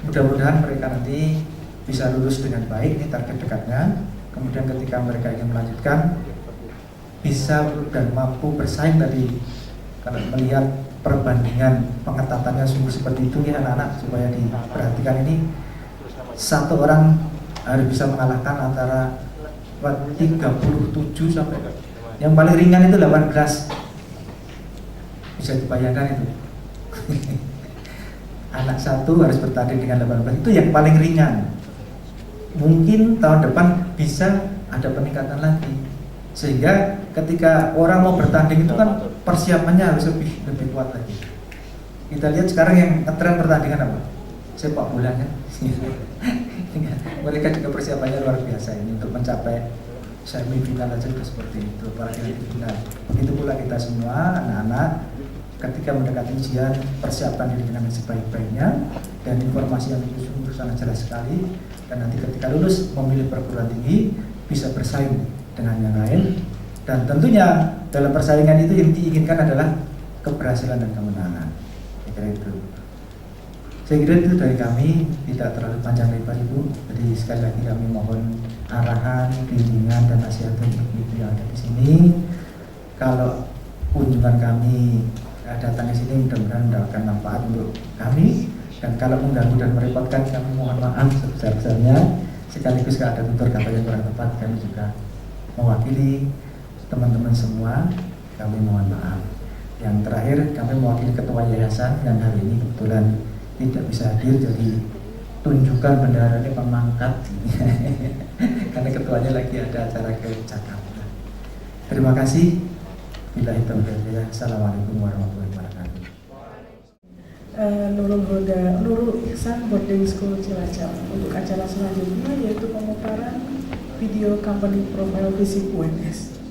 Speaker 8: Mudah-mudahan mereka nanti bisa lulus dengan baik, ini target dekatnya. Kemudian ketika mereka ingin melanjutkan bisa dan mampu bersaing tadi. Kalau melihat perbandingan pengetatannya sungguh seperti itu ya anak-anak, supaya diperhatikan ini satu orang harus bisa mengalahkan antara 37 sampai yang paling ringan itu 18. Bisa dibayangkan itu. Anak satu harus bertanding dengan 18, itu yang paling ringan. Mungkin tahun depan bisa ada peningkatan lagi. Sehingga ketika orang mau bertanding itu kan persiapannya harus lebih kuat lagi. Kita lihat sekarang yang ngetren pertandingan apa? Sepak bola kan. Mereka juga persiapannya luar biasa ini untuk mencapai semifinal aja sudah seperti itu, apalagi nanti final. Begitu pula kita semua anak-anak ketika mendekati ujian persiapkan diri dengan sebaik-baiknya, dan informasi yang itu sungguh sangat jelas sekali. Dan nanti ketika lulus memilih perguruan tinggi bisa bersaing dengan yang lain, dan tentunya dalam persaingan itu yang diinginkan adalah keberhasilan dan kemenangan. Saya kira itu. Saya kira itu dari kami, tidak terlalu panjang lebar Ibu. Jadi sekali lagi kami mohon arahan, bimbingan dan nasihat dari Ibu yang ada di sini. Kalau kunjungan kami datang ke sini mudah-mudahan mendapatkan manfaat untuk kami, dan kalau mengganggu dan merepotkan kami mohon maaf sebesar-besarnya. Sekaligus kalau ada tutur kata yang kurang tepat, kami juga mewakili teman-teman semua, kami mohon maaf. Yang terakhir, kami mewakili ketua yayasan yang hari ini kebetulan tidak bisa hadir, jadi tunjukkan bendera ini pemangkat karena ketuanya lagi ada acara ke Jakarta. Terima kasih. Billahi taufiq wal hidayah. Assalamualaikum warahmatullahi wabarakatuh.
Speaker 6: Nurul Ihsan Boarding School Cilacap. Untuk acara selanjutnya yaitu pemutaran video company profile fisik UNS.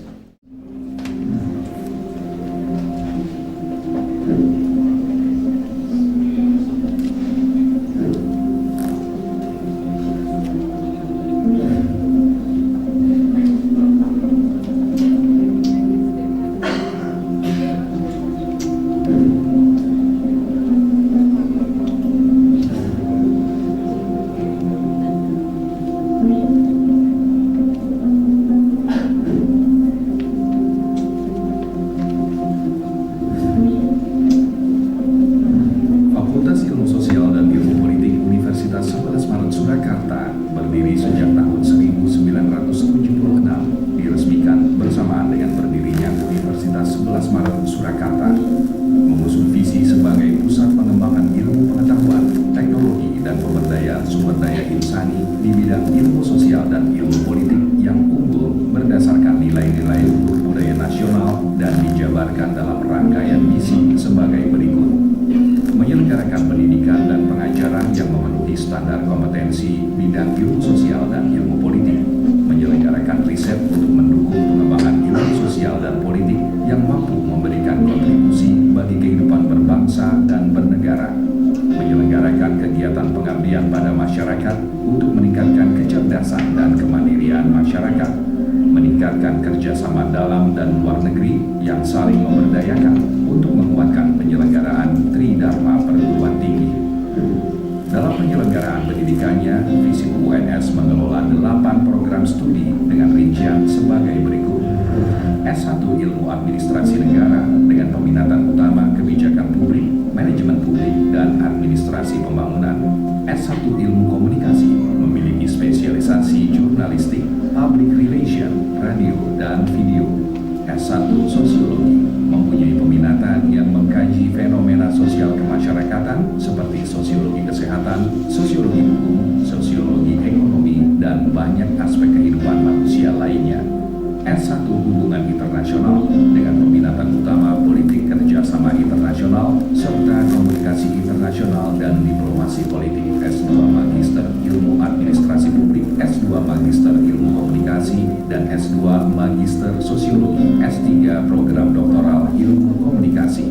Speaker 9: Fakultas Ilmu Sosial dan Ilmu Politik Universitas 11 Maret Surakarta berdiri sejak tahun 1976, diresmikan bersamaan dengan berdirinya Universitas 11 Maret Surakarta, mengusung visi sebagai pusat pengembangan ilmu pengetahuan, teknologi, dan pemberdayaan sumber daya insani di bidang ilmu sosial dan ilmu politik yang unggul berdasarkan nilai-nilai luhur budaya nasional dan dijabarkan dalam rangkaian misi sebagai berikut: menyelenggarakan pendidikan dan pengajaran yang memenuhi standar kompetensi bidang ilmu sosial dan ilmu politik, menyelenggarakan riset untuk mendukung pengembangan ilmu sosial dan politik yang mampu memberikan kontribusi bagi kehidupan berbangsa dan bernegara, menyelenggarakan kegiatan pengabdian pada masyarakat untuk meningkatkan kecerdasan dan kemandirian masyarakat, meningkatkan kerjasama dalam dan luar negeri yang saling memberdayakan untuk menguatkan penyelenggaraan Tridharma perguruan tinggi. Dalam penyelenggaraan pendidikannya, FISIP UNS mengelola 8 program studi dengan rincian sebagai berikut: S1 Ilmu Administrasi Negara dengan peminatan utama kebijakan publik, manajemen publik, dan administrasi pembangunan. S1 Ilmu Komunikasi memiliki spesialisasi jurnalistik, public relation, radio, dan video. S1 Sosiologi mempunyai peminatan yang mengkaji fenomena sosial kemasyarakatan seperti sosiologi kesehatan, sosiologi hukum, sosiologi ekonomi, dan banyak aspek kehidupan manusia lainnya. S1 Hubungan Internasional dengan peminatan utama politik kerjasama internasional serta komunikasi internasional dan diplomasi politik. S2 Magister Ilmu Administrasi Publik, S2 Magister Ilmu Komunikasi, dan S2 Magister Sosiologi. S3 Program Doktoral Ilmu Komunikasi.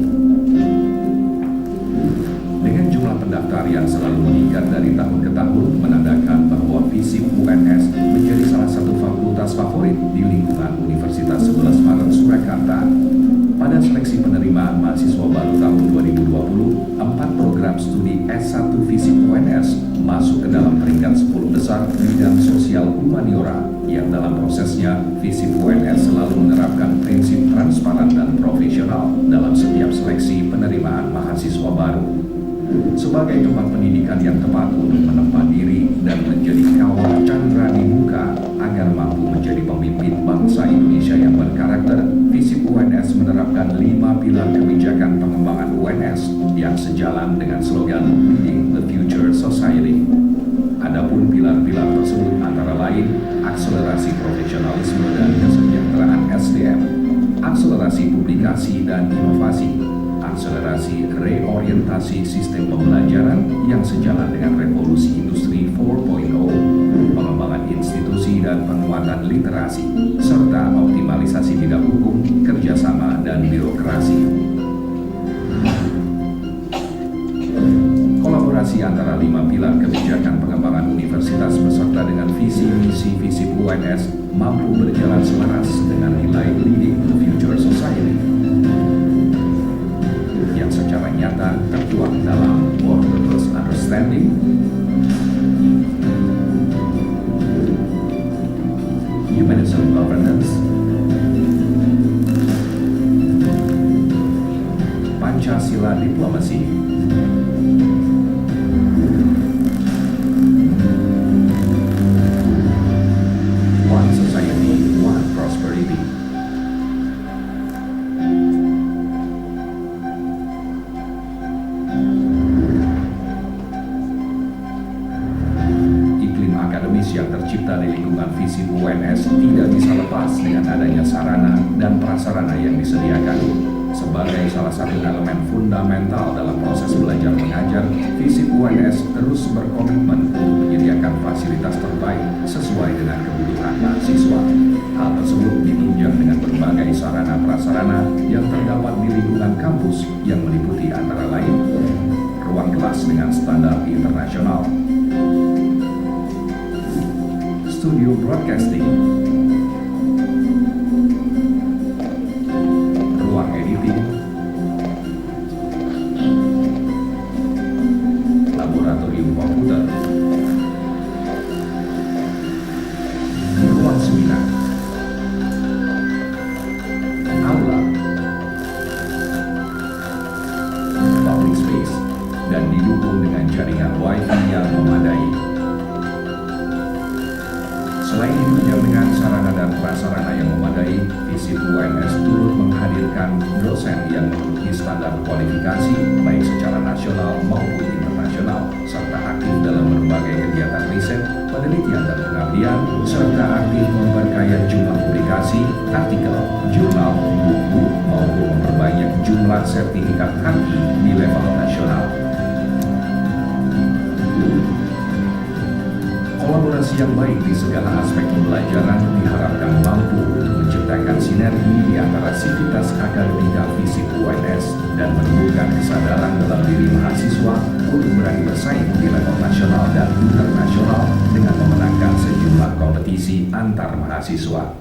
Speaker 9: Dengan jumlah pendaftar yang selalu meningkat dari tahun ke tahun menandakan bahwa FISIP UNS menjadi salah satu fakultas favorit di lingkungan Universitas 11 Maret Surakarta. Pada seleksi penerimaan mahasiswa baru tahun 2020, 4 program studi S1 FISIP UNS masuk ke dalam peringkat 10 besar bidang sosial humaniora, yang dalam prosesnya FISIP UNS selalu menerapkan prinsip transparan dan profesional dalam setiap seleksi penerimaan mahasiswa baru. Sebagai tempat pendidikan yang tepat untuk menempa diri dan menjadi kawal candra di muka agar mampu menjadi pemimpin bangsa Indonesia yang berkarakter, FISIP UNS menerapkan 5 pilar kebijakan pengembangan UNS yang sejalan dengan slogan Leading the Future Society. Adapun pilar-pilar tersebut antara lain akselerasi profesionalisme dan kesejahteraan SDM, akselerasi publikasi dan inovasi, akselerasi reorientasi sistem pembelajaran yang sejalan dengan revolusi industri 4.0, pengembangan institusi dan penguatan literasi, serta optimalisasi bidang hukum, kerjasama, dan birokrasi. Kolaborasi antara 5 pilar kebijakan pengembangan universitas beserta dengan visi misi FISIP UNS mampu berjalan selaras dengan nilai Leading the Future Society yang secara nyata tertuang dalam Borderless Understanding, Humanism Governance, Pancasila Diplomasi, One Society, One Prosperity. Iklim akademis yang tercipta di lingkungan FISIP UNS tidak tidak bisa lepas dengan adanya sarana dan prasarana yang disediakan. Sebagai salah satu elemen fundamental dalam proses belajar mengajar, FISIP UNS terus berkomitmen untuk menyediakan fasilitas terbaik sesuai dengan kebutuhan mahasiswa. Hal tersebut ditunjang dengan berbagai sarana prasarana yang terdapat di lingkungan kampus yang meliputi antara lain ruang kelas dengan standar internasional, studio broadcasting, ruang editing, laboratorium komputer, ruang seminar, aula, public space, dan didukung dengan jaringan Wi-Fi yang memadai. Selain ditunjang dengan sarana dan prasarana yang memadai, FISIP UNS turut menghadirkan dosen yang memiliki standar kualifikasi baik secara nasional maupun internasional, serta aktif dalam berbagai kegiatan riset, penelitian dan pengabdian, serta aktif memperkaya jumlah publikasi, artikel, jurnal, buku, maupun memperbanyak jumlah sertifikat HAKI di level nasional. Kolaborasi yang baik di segala aspek pembelajaran diharapkan mampu menciptakan sinergi di antara sivitas akademika FISIP UNS dan menumbuhkan kesadaran dalam diri mahasiswa untuk berani bersaing di level nasional dan internasional dengan memenangkan sejumlah kompetisi antar mahasiswa.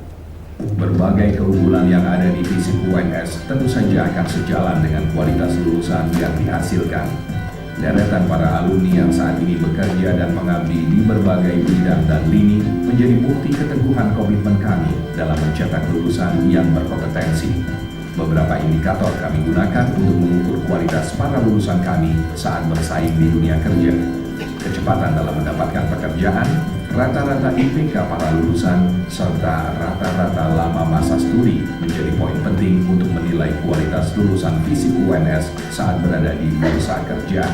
Speaker 9: Berbagai keunggulan yang ada di FISIP UNS tentu saja akan sejalan dengan kualitas lulusan yang dihasilkan. Deretan para alumni yang saat ini bekerja dan mengabdi di berbagai bidang dan lini menjadi bukti keteguhan komitmen kami dalam mencetak lulusan yang berkompetensi. Beberapa indikator kami gunakan untuk mengukur kualitas para lulusan kami saat bersaing di dunia kerja. Kecepatan dalam mendapatkan pekerjaan, rata-rata IPK para lulusan, serta rata-rata lama masa studi menjadi poin penting untuk menilai kualitas lulusan FISIP UNS saat berada di bursa kerja.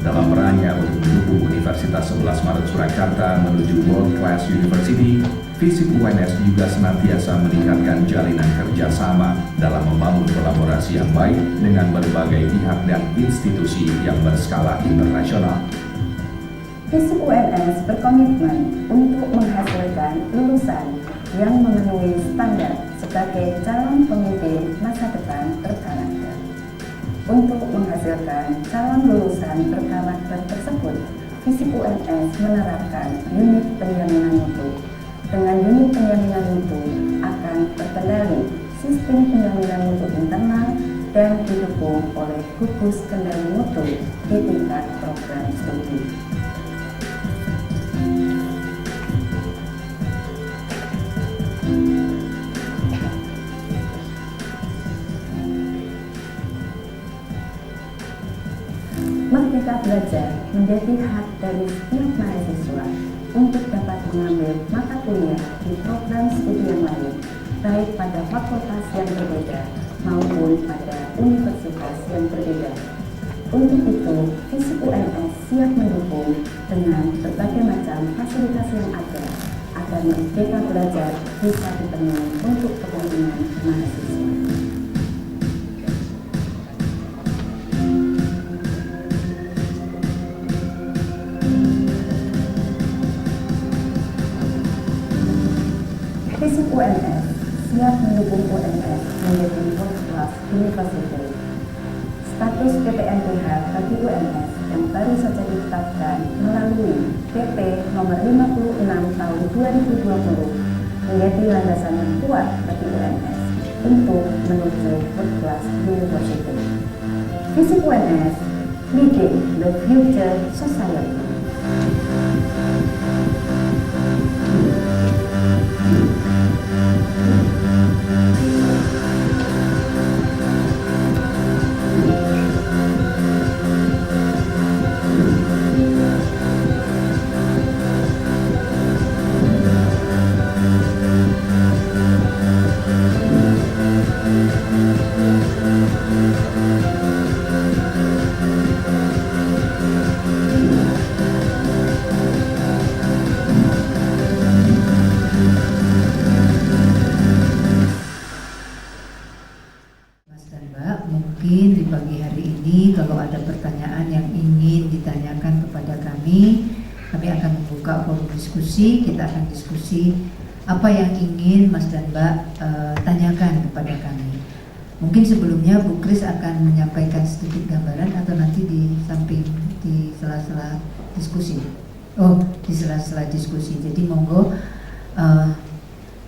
Speaker 9: Dalam perannya untuk mendukung Universitas 11 Maret Surakarta menuju World Class University, FISIP UNS juga senantiasa meningkatkan jalinan kerjasama dalam membangun kolaborasi yang baik dengan berbagai pihak dan institusi yang berskala internasional.
Speaker 10: FISIP UNS berkomitmen untuk menghasilkan lulusan yang memenuhi standar sebagai calon pemimpin masa depan berkarakter. Untuk menghasilkan calon lulusan berkarakter tersebut, FISIP UNS menerapkan unit penjaminan mutu. Dengan unit penjaminan mutu akan terkendali sistem penjaminan mutu internal dan didukung oleh gugus kendali mutu di tingkat program studi. Merdeka belajar menjadi hak dari setiap mahasiswa untuk dapat mengambil mata kuliah di program studi yang lain, baik pada fakultas yang berbeda maupun pada universitas yang berbeda. Untuk itu, FISIP UNS siap mendukung dengan berbagai macam fasilitas yang ada agar Merdeka belajar bisa dipenuhi untuk kepentingan mahasiswa. FISIP UNS siap mendukung UNS menjadi World Class University. Status PTNBH bagi UNS yang baru saja ditetapkan melalui PP nomor 56 tahun 2020 menjadi landasan yang kuat bagi UNS untuk menuju World Class University. FISIP UNS Leading the Future Society.
Speaker 7: ini kalau ada pertanyaan yang ingin ditanyakan kepada kami akan membuka forum diskusi. Kita akan diskusi apa yang ingin Mas dan Mbak tanyakan kepada kami. Mungkin sebelumnya Bu Kris akan menyampaikan sedikit gambaran atau nanti di samping di sela-sela diskusi. Oh, di sela-sela diskusi. Jadi monggo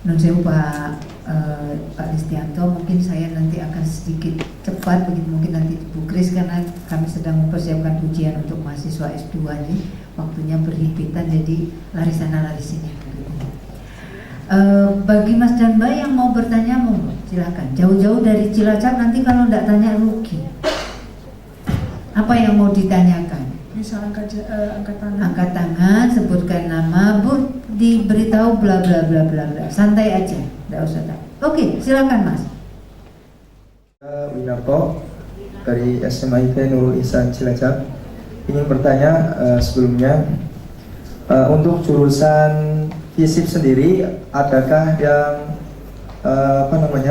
Speaker 7: nun sewu Pak Listianto, mungkin saya nanti akan sedikit cepat begitu, mungkin nanti Bu Kris, karena kami sedang mempersiapkan ujian untuk mahasiswa S2 nih, waktunya berhimpitan jadi lari sana lari sini. Bagi Mas dan Mbak yang mau bertanya, monggo silakan. Jauh-jauh dari Cilacap, nanti kalau tidak tanya rugi. Apa yang mau ditanyakan?
Speaker 6: Bisa angkat tangan.
Speaker 7: Angkat tangan, sebutkan nama, Bu, diberitahu bla bla bla bla bla. Santai aja, tidak usah tak. Oke, silakan Mas.
Speaker 11: Winarto dari SMA IT Nurul Ihsan Cilacap. Ingin bertanya sebelumnya untuk jurusan FISIP sendiri, adakah yang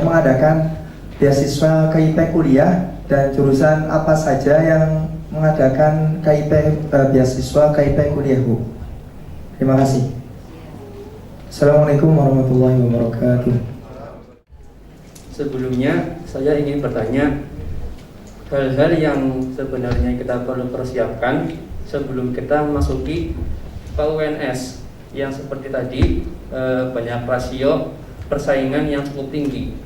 Speaker 11: mengadakan beasiswa KIP kuliah, dan jurusan apa saja yang mengadakan KIP beasiswa KIP kuliah, Bu? Terima kasih. Assalamualaikum warahmatullahi wabarakatuh.
Speaker 12: Sebelumnya saya ingin bertanya hal-hal yang sebenarnya kita perlu persiapkan sebelum kita masuki ke UNS, yang seperti tadi banyak rasio persaingan yang cukup tinggi,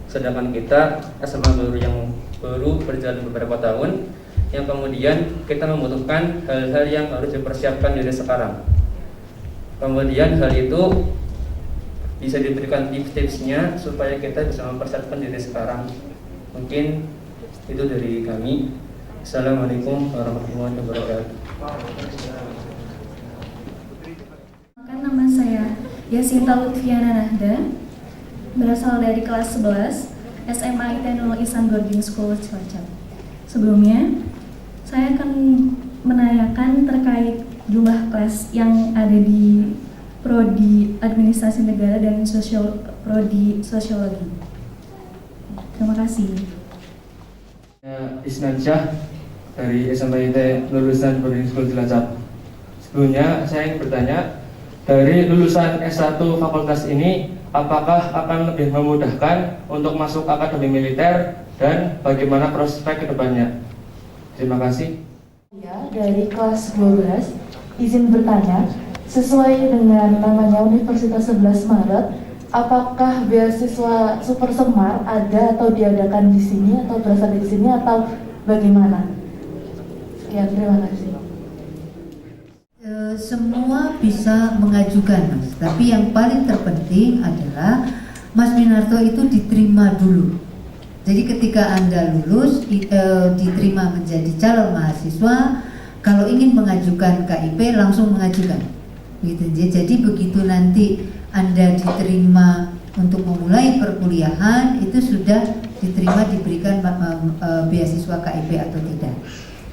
Speaker 12: sedangkan kita SMA baru yang baru berjalan beberapa tahun, yang kemudian kita membutuhkan hal-hal yang harus dipersiapkan dari sekarang. Kemudian hal itu bisa diberikan tips-tipsnya supaya kita bisa mempersiapkan diri sekarang. Mungkin itu dari kami. Assalamualaikum warahmatullahi wabarakatuh.
Speaker 13: Nama saya Yasinta Lutfiana Nahda, berasal dari kelas 11 SMA IT Nurul Ihsan Boarding School Cilacap. Sebelumnya, saya akan menanyakan terkait jumlah kelas yang ada di Prodi Administrasi Negara dan Prodi Sosiologi. Terima kasih.
Speaker 14: Isnansyah dari SMA IT Nurul Ihsan Boarding School Cilacap. Sebelumnya, saya ingin bertanya, dari lulusan S1 fakultas ini, apakah akan lebih memudahkan untuk masuk akademi militer dan bagaimana prospek kedepannya? Terima kasih.
Speaker 15: Ya, dari kelas 12, izin bertanya, sesuai dengan namanya Universitas 11 Maret, apakah beasiswa Super Semar ada atau diadakan di sini atau berasal dari sini atau bagaimana? Sekian, terima kasih.
Speaker 7: Semua bisa mengajukan, Mas, tapi yang paling terpenting adalah Mas Winarto itu diterima dulu. Jadi ketika Anda lulus, diterima menjadi calon mahasiswa, kalau ingin mengajukan KIP langsung mengajukan gitu. Jadi begitu nanti Anda diterima untuk memulai perkuliahan, itu sudah diterima diberikan beasiswa KIP atau tidak.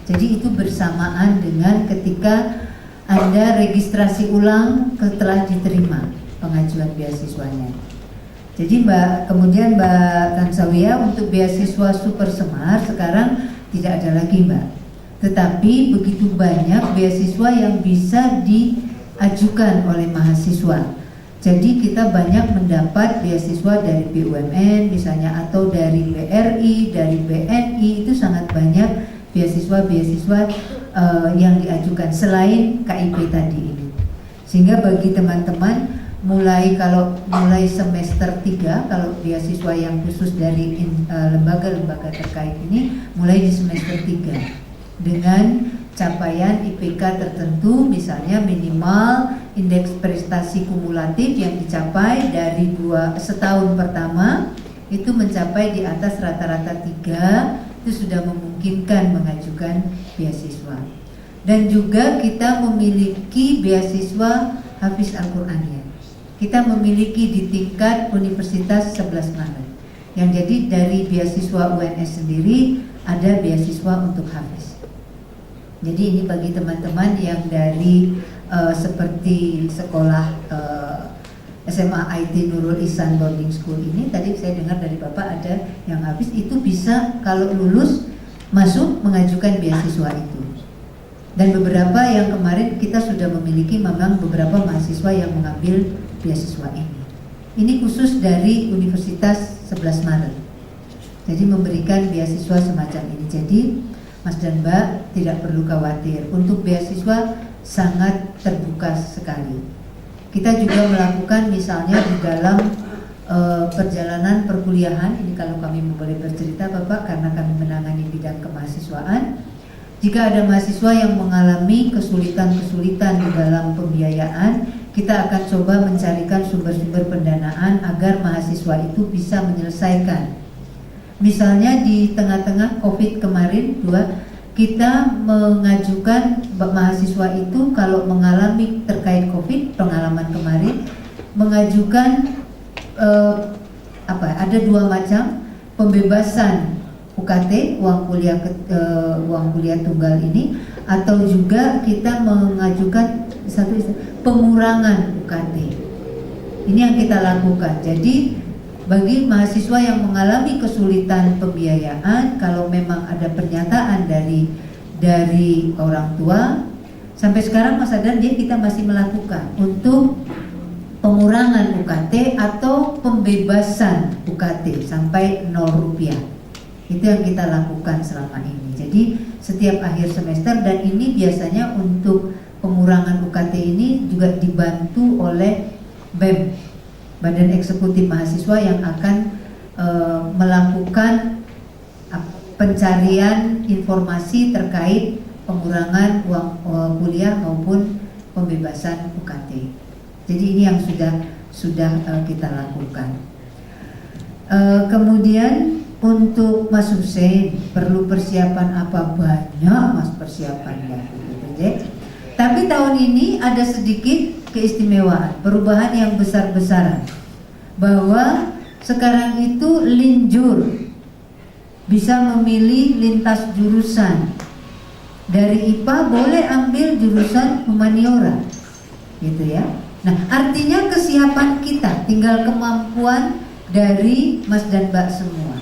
Speaker 7: Jadi itu bersamaan dengan ketika Anda registrasi ulang setelah diterima pengajuan beasiswanya. Jadi kemudian Mbak Tansawia, untuk beasiswa Super Semar sekarang tidak ada lagi, Mbak. Tetapi begitu banyak beasiswa yang bisa diajukan oleh mahasiswa. Jadi kita banyak mendapat beasiswa dari BUMN misalnya, atau dari BRI, dari BNI, itu sangat banyak beasiswa-beasiswa yang diajukan selain KIP tadi ini. Sehingga bagi teman-teman mulai semester 3, kalau beasiswa yang khusus dari lembaga-lembaga terkait ini mulai di semester 3 dengan capaian IPK tertentu, misalnya minimal indeks prestasi kumulatif yang dicapai dari setahun pertama itu mencapai di atas rata-rata 3, itu sudah memungkinkan mengajukan beasiswa. Dan juga kita memiliki beasiswa Hafiz Al-Quran. Kita memiliki di tingkat Universitas 11 Maret. Yang jadi dari beasiswa UNS sendiri ada beasiswa untuk Hafiz. Jadi ini bagi teman-teman yang dari seperti sekolah SMA IT Nurul Ihsan Boarding School ini, tadi saya dengar dari Bapak ada yang habis, itu bisa kalau lulus masuk mengajukan beasiswa itu. Dan beberapa yang kemarin kita sudah memiliki memang beberapa mahasiswa yang mengambil beasiswa ini. Ini khusus dari Universitas 11 Maret. Jadi memberikan beasiswa semacam ini. Jadi Mas dan Mbak tidak perlu khawatir. Untuk beasiswa sangat terbuka sekali. Kita juga melakukan misalnya di dalam perjalanan perkuliahan, ini kalau kami boleh bercerita Bapak, karena kami menangani bidang kemahasiswaan. Jika ada mahasiswa yang mengalami kesulitan-kesulitan di dalam pembiayaan, kita akan coba mencarikan sumber-sumber pendanaan agar mahasiswa itu bisa menyelesaikan. Misalnya di tengah-tengah COVID kemarin, kita mengajukan mahasiswa itu kalau mengalami terkait COVID, pengalaman kemarin, mengajukan ada 2 macam, pembebasan UKT, uang kuliah tunggal ini, atau juga kita mengajukan pengurangan UKT. Ini yang kita lakukan. Jadi bagi mahasiswa yang mengalami kesulitan pembiayaan, kalau memang ada pernyataan dari orang tua, sampai sekarang Mas Adan kita masih melakukan untuk pengurangan UKT atau pembebasan UKT sampai 0 rupiah. Itu yang kita lakukan selama ini. Jadi setiap akhir semester, dan ini biasanya untuk pengurangan UKT ini juga dibantu oleh BEM, Badan Eksekutif Mahasiswa, yang akan melakukan pencarian informasi terkait pengurangan uang kuliah maupun pembebasan UKT. Jadi ini yang sudah kita lakukan. Kemudian untuk Mas Hussein, perlu persiapan apa? Banyak Mas persiapannya. Tapi tahun ini ada sedikit keistimewaan, perubahan yang besar-besaran, bahwa sekarang itu linjur bisa memilih lintas jurusan. Dari IPA boleh ambil jurusan humaniora, gitu ya. Nah, artinya kesiapan kita, tinggal kemampuan dari Mas dan Mbak semua.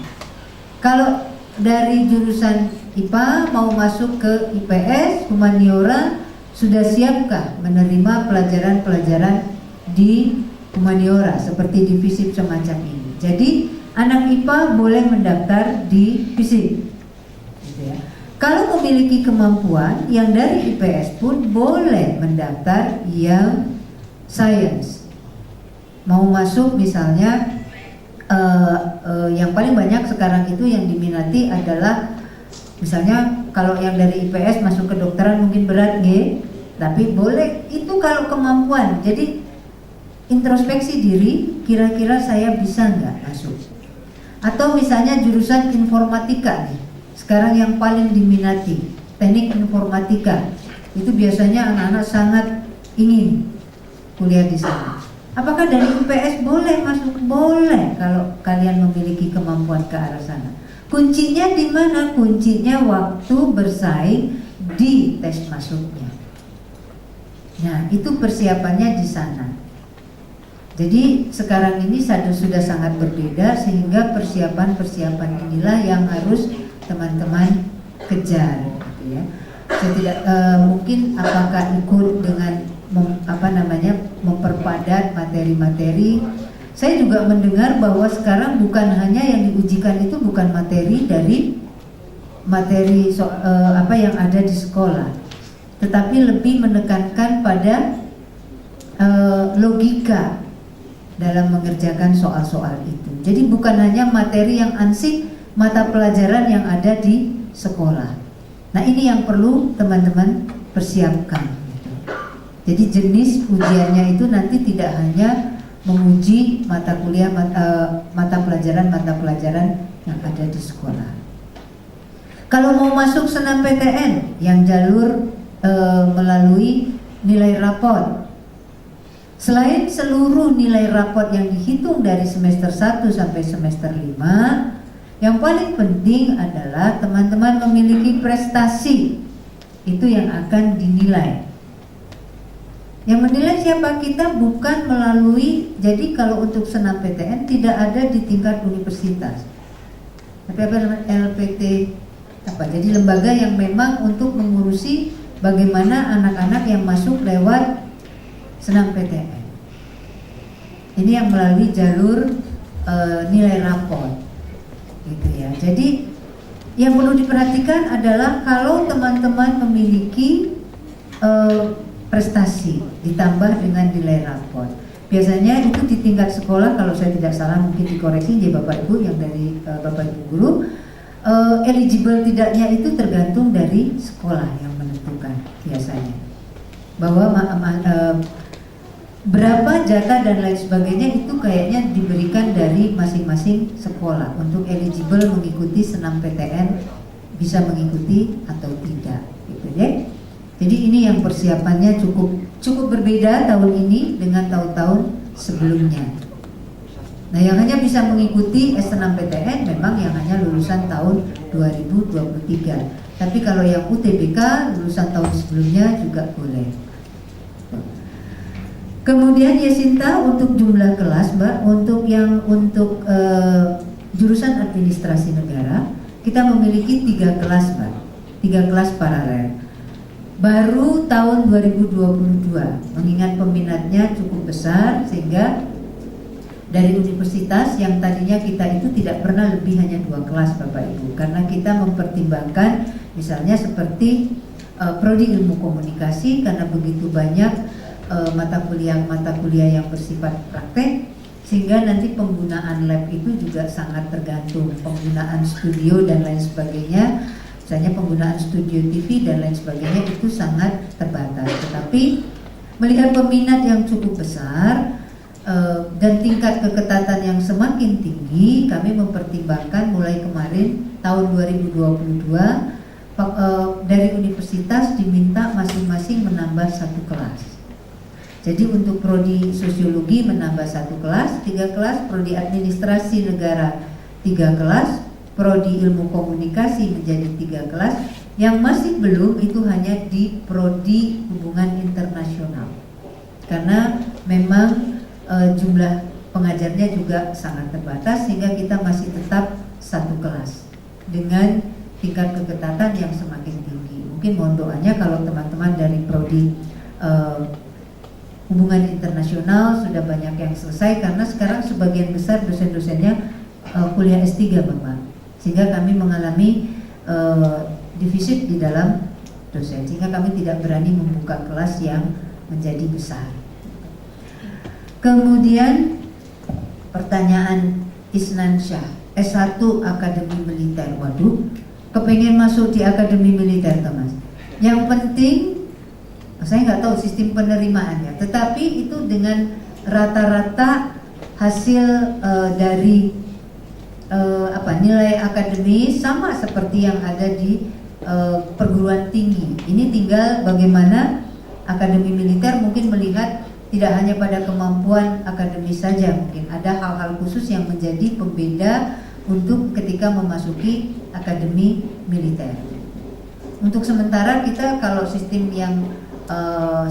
Speaker 7: Kalau dari jurusan IPA mau masuk ke IPS, humaniora, sudah siapkah menerima pelajaran-pelajaran di humaniora seperti di FISIP semacam ini? Jadi anak IPA boleh mendaftar di FISIP, gitu ya. Kalau memiliki kemampuan, yang dari IPS pun boleh mendaftar yang Science. Mau masuk misalnya yang paling banyak sekarang itu yang diminati adalah misalnya kalau yang dari IPS masuk ke kedokteran mungkin berat tapi boleh itu kalau kemampuan. Jadi introspeksi diri, kira-kira saya bisa nggak masuk. Atau misalnya jurusan informatika nih, sekarang yang paling diminati, teknik informatika, itu biasanya anak-anak sangat ingin kuliah di sana. Apakah dari IPS boleh masuk? Boleh kalau kalian memiliki kemampuan ke arah sana. Kuncinya di mana? Kuncinya waktu bersaing di tes masuknya. Nah, itu persiapannya di sana. Jadi sekarang ini sudah sangat berbeda, sehingga persiapan-persiapan inilah yang harus teman-teman kejar, gitu ya. Saya tidak mungkin apakah ikut dengan memperpadat materi-materi. Saya juga mendengar bahwa sekarang bukan hanya yang diujikan itu bukan materi dari apa yang ada di sekolah, tetapi lebih menekankan pada logika dalam mengerjakan soal-soal itu. Jadi bukan hanya materi yang ansik, mata pelajaran yang ada di sekolah. Nah, ini yang perlu teman-teman persiapkan. Jadi jenis ujiannya itu nanti tidak hanya menguji mata kuliah, mata pelajaran yang ada di sekolah. Kalau mau masuk SNMPTN yang jalur melalui nilai raport, selain seluruh nilai raport yang dihitung dari semester 1 sampai semester 5, yang paling penting adalah teman-teman memiliki prestasi. Itu yang akan dinilai. Yang menilai siapa kita bukan melalui, jadi kalau untuk SNMPTN tidak ada di tingkat universitas, tapi apa namanya LPT Jadi lembaga yang memang untuk mengurusi bagaimana anak-anak yang masuk lewat senam PTN. Ini yang melalui jalur nilai rapor, gitu ya. Jadi yang perlu diperhatikan adalah kalau teman-teman memiliki prestasi ditambah dengan nilai rapor. Biasanya itu di tingkat sekolah, kalau saya tidak salah mungkin dikoreksi ya Bapak Ibu yang dari Bapak Ibu guru, eligible tidaknya itu tergantung dari sekolah yang menentukan biasanya. Bahwa berapa jatah dan lain sebagainya itu kayaknya diberikan dari masing-masing sekolah untuk eligible mengikuti senam PTN, bisa mengikuti atau tidak, gitu ya. Jadi ini yang persiapannya cukup berbeda tahun ini dengan tahun-tahun sebelumnya. Nah, yang hanya bisa mengikuti S6 PTN memang yang hanya lulusan tahun 2023. Tapi kalau yang UTBK lulusan tahun sebelumnya juga boleh. Kemudian Yesinta untuk jumlah kelas, Mbak, untuk jurusan administrasi negara kita memiliki 3 kelas, Mbak, 3 kelas paralel. Baru tahun 2022, mengingat peminatnya cukup besar sehingga dari universitas yang tadinya kita itu tidak pernah lebih hanya 2 kelas Bapak Ibu, karena kita mempertimbangkan misalnya seperti prodi ilmu komunikasi karena begitu banyak mata kuliah yang bersifat praktek, sehingga nanti penggunaan lab itu juga sangat tergantung, penggunaan studio dan lain sebagainya. Misalnya penggunaan studio TV dan lain sebagainya itu sangat terbatas. Tetapi melihat peminat yang cukup besar dan tingkat keketatan yang semakin tinggi, kami mempertimbangkan mulai kemarin tahun 2022 dari universitas diminta masing-masing menambah 1 kelas. Jadi untuk prodi sosiologi menambah 1 kelas, 3 kelas, prodi administrasi negara 3 kelas, prodi ilmu komunikasi menjadi 3 kelas. Yang masih belum itu hanya di prodi hubungan internasional, karena memang jumlah pengajarnya juga sangat terbatas sehingga kita masih tetap 1 kelas dengan tingkat keketatan yang semakin tinggi. Mungkin mohon doanya kalau teman-teman dari prodi hubungan internasional sudah banyak yang selesai, karena sekarang sebagian besar dosen-dosennya kuliah S3 Bapak. Sehingga kami mengalami defisit di dalam dosen, sehingga kami tidak berani membuka kelas yang menjadi besar. Kemudian pertanyaan Isnan Syah, S1 Akademi Militer. Waduh, kepengen masuk di Akademi Militer Thomas. Yang penting, saya nggak tahu sistem penerimaannya, tetapi itu dengan rata-rata hasil dari nilai akademis sama seperti yang ada di perguruan tinggi. Ini tinggal bagaimana Akademi Militer mungkin melihat tidak hanya pada kemampuan akademis saja, mungkin ada hal-hal khusus yang menjadi pembeda untuk ketika memasuki Akademi Militer. Untuk sementara kita kalau sistem yang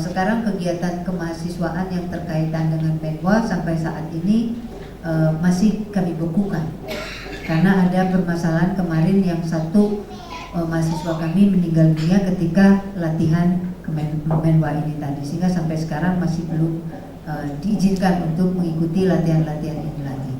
Speaker 7: sekarang kegiatan kemahasiswaan yang terkaitan dengan Menwa sampai saat ini masih kami bekukan karena ada permasalahan kemarin yang satu mahasiswa kami meninggal dunia ketika latihan Menwa ini tadi, sehingga sampai sekarang masih belum diizinkan untuk mengikuti latihan-latihan ini lagi.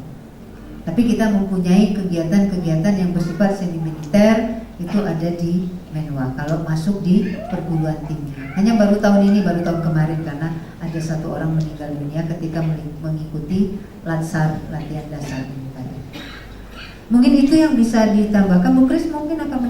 Speaker 7: Tapi kita mempunyai kegiatan-kegiatan yang bersifat semi militer itu ada di Menwa kalau masuk di perguruan tinggi. Hanya baru tahun ini, baru tahun kemarin karena ada 1 orang meninggal dunia ketika mengikuti latsar latihan dasar ini tadi. Mungkin itu yang bisa ditambahkan. Bu Kris mungkin akan